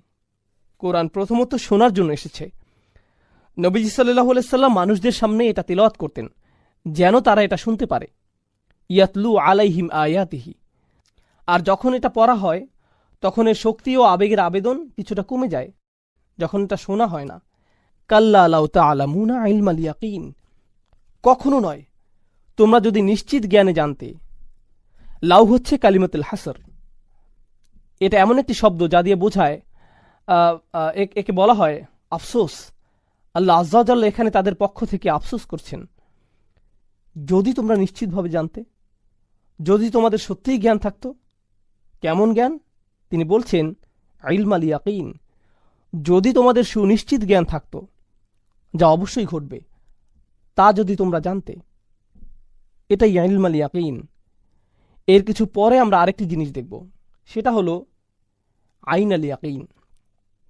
কোরআন প্রথমত শোনার জন্য এসেছে। নবীজি সাল্লাল্লাহু আলাইহি সাল্লাম মানুষদের সামনে এটা তিলাওয়াত করতেন, যেন তারা এটা শুনতে পারে। ইয়াতলু আলাইহিম আয়াতিহি। আর যখন এটা পড়া হয় তখন এর শক্তি ও আবেগের আবেদন কিছুটা কমে যায়, যখন এটা শোনা হয় না। কাল্লা লাউ তা'লামুনা ইলমাল ইয়াকিন, কখনো নয়, তোমরা যদি নিশ্চিত জ্ঞানে জানতে। লাউ হচ্ছে কালিমাতুল হাসর। এটা এমন একটি শব্দ যা দিয়ে বোঝায়, একে বলা হয় আফসোস। আল্লাহ আজ্জা ওয়া জাল্লা এখানে তাদের পক্ষ থেকে আফসোস করছেন। যদি তোমরা নিশ্চিতভাবে জানতে, যদি তোমাদের সত্যিই জ্ঞান থাকতো। কেমন জ্ঞান? তিনি বলছেন ইলমাল ইয়াকিন, যদি তোমাদের সুনিশ্চিত জ্ঞান থাকতো, যা অবশ্যই ঘটবে, তা যদি তোমরা জানতে। এটাই ইলমাল ইয়াকিন। এর কিছু পরে আমরা আরেকটি জিনিস দেখব, সেটা হলো আইনাল ইয়াকিন,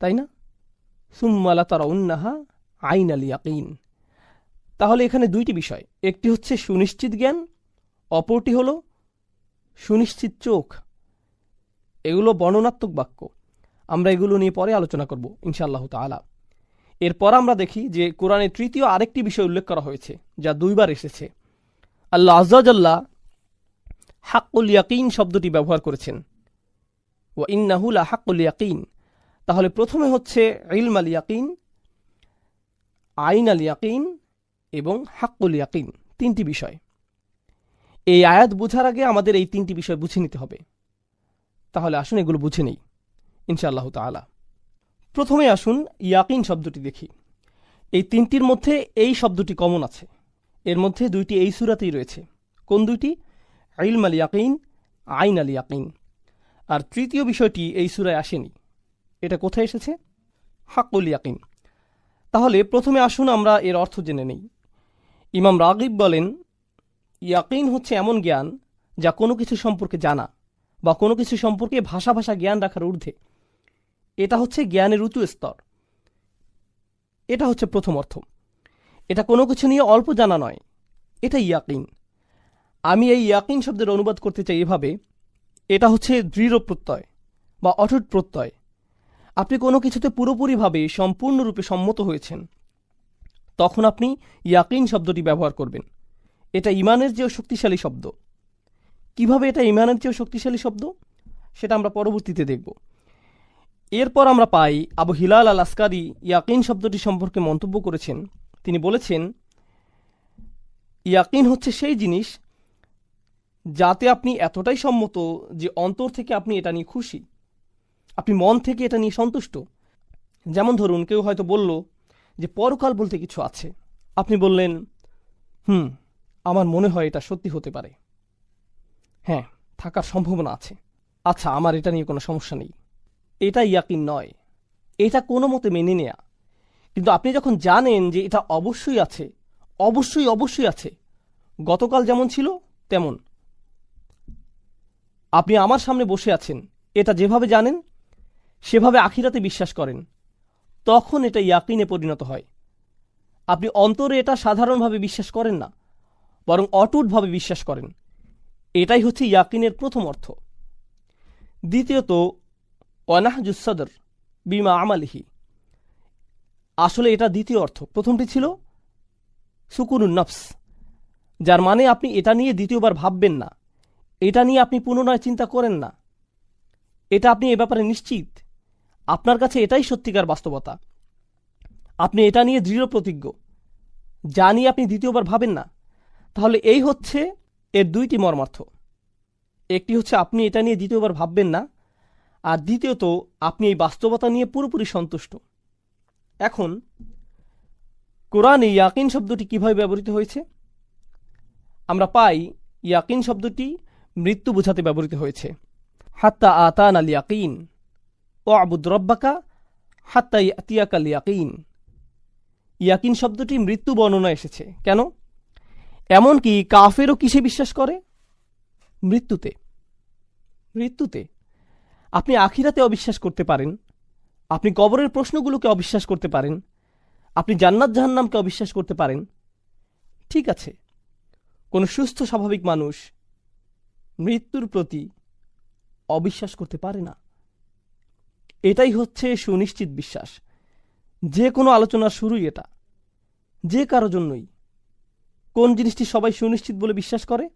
তাই না? সুম্মা লাতারাউন্নাহা আইনাল ইয়াকিন। তাহলে এখানে 2টি বিষয়, একটি হচ্ছে সুনিশ্চিত জ্ঞান, অপরটি হলো সুনিশ্চিত চোখ। এগুলো বর্ণনাত্মক বাক্য, আমরা এগুলো নিয়ে পরে আলোচনা করব ইনশাআল্লাহ তাআলা। এরপর আমরা দেখি যে কোরআনের তৃতীয় আরেকটি বিষয় উল্লেখ করা হয়েছে, যা 2 বার এসেছে। আল্লাহ আজ্জা ওয়া জাল্লা হাক্কুল ইয়াকিন শব্দটি ব্যবহার করেছেন, ওয়া ইন্নাহু লা হাক্কুল ইয়াকিন। তাহলে প্রথমে হচ্ছে ইলমাল ইয়াকিন, আইনাল ইয়াকিন এবং হাক্কুল ইয়াকিন, 3টি বিষয়। এই আয়াত বোঝার আগে আমাদের এই 3টি বিষয় বুঝে নিতে হবে। তাহলে আসুন এগুলো বুঝে নেই ইনশাআল্লাহ তাআলা। প্রথমে আসুন ইয়াকিন শব্দটি দেখি। এই 3টির মধ্যে এই শব্দটি কমন আছে, এর মধ্যে 2টি এই সূরাতেই রয়েছে। কোন 2টি? ইলমাল ইয়াকিন, আইনাল ইয়াকিন। আর তৃতীয় বিষয়টি এই সূরায় আসেনি। এটা কোথায় এসেছে? হাক্কুল ইয়াকিন। তাহলে প্রথমে আসুন আমরা এর অর্থ জেনে নেই। ইমাম রাগিব বলেন, ইয়াকিন হচ্ছে এমন জ্ঞান যা কোনো কিছু সম্পর্কে জানা বা কোনো কিছু সম্পর্কে ভাষা জ্ঞান রাখার ঊর্ধ্বে। এটা হচ্ছে জ্ঞানের উঁচু স্তর। এটা হচ্ছে প্রথম অর্থ। এটা কোনো কিছু নিয়ে অল্প জানা নয়, এটা ইয়াকিন। আমি এই ইয়াকিন শব্দের অনুবাদ করতে চাই এভাবে, এটা হচ্ছে দৃঢ় প্রত্যয় বা অটুট প্রত্যয়। আপনি কোনো কিছুতে পুরোপুরিভাবে সম্পূর্ণরূপে সম্মত হয়েছেন, তখন আপনি ইয়াকিন শব্দটি ব্যবহার করবেন। এটা ঈমানের চেয়েও শক্তিশালী শব্দ। কিভাবে এটা ঈমানের চেয়েও শক্তিশালী শব্দ, সেটা আমরা পরবর্তীতে দেখব। এরপর আমরা পাই আবু হিলাল আল আসকারি ইয়াকিন শব্দটি সম্পর্কে মন্তব্য করেছেন। তিনি বলেছেন, ইয়াকিন হচ্ছে সেই জিনিস যাতে আপনি এতটাই সম্মত যে অন্তর থেকে আপনি এটা নিয়ে খুশি, আপনি মন থেকে এটা নিয়ে সন্তুষ্ট। যেমন ধরুন, কেউ হয়তো বলল যে পরকাল বলতে কিছু আছে, আপনি বললেন আমার মনে হয় এটা সত্যি হতে পারে, হ্যাঁ থাকার সম্ভাবনা আছে, আচ্ছা আমার এটা নিয়ে কোনো সমস্যা নেই। এটা ইয়াকিন নয়, এটা কোনো মতে মেনে নেয়া। কিন্তু আপনি যখন জানেন যে এটা অবশ্যই আছে, অবশ্যই অবশ্যই আছে, গতকাল যেমন ছিল তেমন, আপনি আমার সামনে বসে আছেন, এটা যেভাবে জানেন সেভাবে আখিরাতে বিশ্বাস করেন, তখন এটা ইয়াকিনে পরিণত হয়। আপনি অন্তরে এটা সাধারণভাবে বিশ্বাস করেন না, বরং অটুটভাবে বিশ্বাস করেন। এটাই হচ্ছে ইয়াকিনের প্রথম অর্থ। দ্বিতীয়ত, ওয়ানাহজুস সদর বিমা আমালিহি, আসলে এটা দ্বিতীয় অর্থ। প্রথমটি ছিল সুকুনুন নফস, যার মানে আপনি এটা নিয়ে দ্বিতীয়বার ভাববেন না, এটা নিয়ে আপনি পুনরায় চিন্তা করেন না, এটা আপনি এ ব্যাপারে নিশ্চিত, আপনার কাছে এটাই সত্যিকার বাস্তবতা, আপনি এটা নিয়ে দৃঢ় প্রতিজ্ঞ, যা নিয়ে আপনি দ্বিতীয়বার ভাবেন না। তাহলে এই হচ্ছে এর দুইটি মর্মার্থ। একটি হচ্ছে আপনি এটা নিয়ে দ্বিতীয়বার ভাববেন না, আর দ্বিতীয়ত আপনি এই বাস্তবতা নিয়ে পুরোপুরি সন্তুষ্ট। এখন কোরআনে ইয়াকিন শব্দটি কিভাবে ব্যবহৃত হয়েছে? আমরা পাই ইয়াকিন শব্দটি মৃত্যু বোঝাতে ব্যবহৃত হয়েছে। হাত্তা আতান আল ইয়াকিন ও আবুদ রব্বাকা হাত্তা ইয়াতিয়াকাল ইয়াকিন। ইয়াকিন শব্দটি মৃত্যু বর্ণনা এসেছে। কেন? এমনকি কাফেরও কিসে বিশ্বাস করে? মৃত্যুতে। মৃত্যুতে। আপনি আখিরাতে অবিশ্বাস করতে পারেন, আপনি কবরের প্রশ্নগুলোকে অবিশ্বাস করতে পারেন, আপনি জান্নাত জাহান্নামকে অবিশ্বাস করতে পারেন, ঠিক আছে। কোনো সুস্থ স্বাভাবিক মানুষ মৃত্যুর প্রতি অবিশ্বাস করতে পারে না। এটাই হচ্ছে সুনিশ্চিত বিশ্বাস। যে কোনো আলোচনার শুরুই এটা, যে কারো জন্যই। কোন জিনিসটি সবাই সুনিশ্চিত বলে বিশ্বাস করে?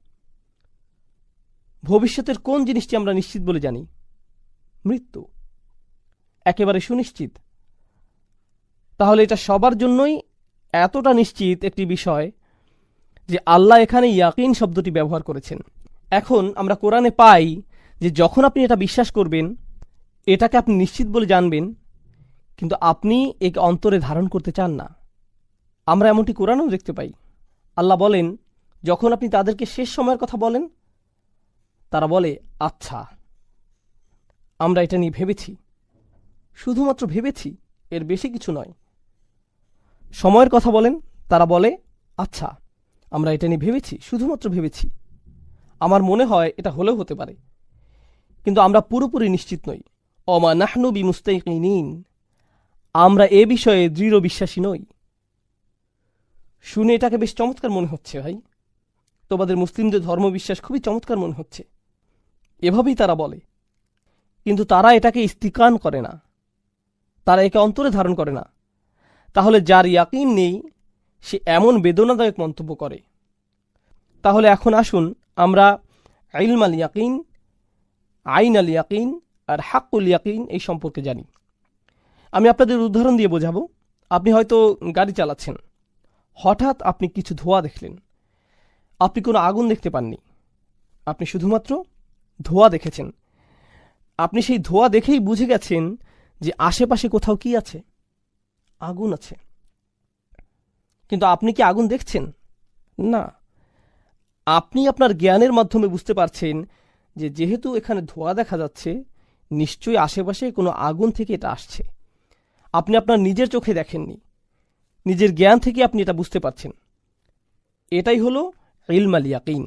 ভবিষ্যতের কোন জিনিসটি আমরা নিশ্চিত বলে জানি? মৃত্যু। একেবারে সুনিশ্চিত। তাহলে এটা সবার জন্যই এতটা নিশ্চিত একটি বিষয় যে আল্লাহ এখানে ইয়াকিন শব্দটি ব্যবহার করেছেন। এখন আমরা কোরআনে পাই যে যখন আপনি এটা বিশ্বাস করবেন, এটাকে আপনি নিশ্চিত বলে জানবেন, কিন্তু আপনি একে অন্তরে ধারণ করতে চান না। আমরা এমনটি কোরআনেও দেখতে পাই। আল্লাহ বলেন, যখন আপনি তাদেরকে শেষ সময়ের কথা বলেন, তারা বলে, আচ্ছা, আমরা এটা নিয়ে ভেবেছি, শুধুমাত্র ভেবেছি, এর বেশি কিছু নয়। সময়ের কথা বলেন, তারা বলে, আচ্ছা, আমরা এটা নিয়ে ভেবেছি, শুধুমাত্র ভেবেছি, আমার মনে হয় এটা হলেও হতে পারে, কিন্তু আমরা পুরোপুরি নিশ্চিত নই। অমা নাহনু বিমুস্তাইকিনিন, আমরা এ বিষয়ে দৃঢ় বিশ্বাসী নই। শুনে এটাকে বেশ চমৎকার মনে হচ্ছে ভাই, তোমাদের মুসলিমদের ধর্মবিশ্বাস খুবই চমৎকার মনে হচ্ছে, এভাবেই তারা বলে। কিন্তু তারা এটাকে ইস্তিকান করে না, তারা একে অন্তরে ধারণ করে না। তাহলে যার ইয়াকিন নেই সে এমন বেদনাদায়ক মন্তব্য করে। তাহলে এখন আসুন আমরা ইলম আল ইয়াকিন, আইন আল ইয়াকিন আর হাক্কুল ইয়াকিন এই সম্পর্কে জানি। আমি আপনাদের উদাহরণ দিয়ে বোঝাবো। আপনি হয়তো গাড়ি চালাচ্ছেন, হঠাৎ আপনি কিছু ধোঁয়া দেখলেন। আপনি কোনো আগুন দেখতে পাননি, আপনি শুধুমাত্র ধোঁয়া দেখেছেন। আপনি সেই ধোঁয়া দেখেই বুঝে গেছেন যে আশেপাশে কোথাও কি আছে, আগুন আছে। কিন্তু আপনি কি আগুন দেখছেন? না। আপনি আপনার জ্ঞানের মাধ্যমে বুঝতে পারছেন যে যেহেতু এখানে ধোঁয়া দেখা যাচ্ছে, নিশ্চয়ই আশেপাশে কোনো আগুন থেকে এটা আসছে। আপনি আপনার নিজের চোখে দেখেননি, নিজের জ্ঞান থেকে আপনি এটা বুঝতে পারছেন। এটাই হলো ইলম আল ইয়াকিন।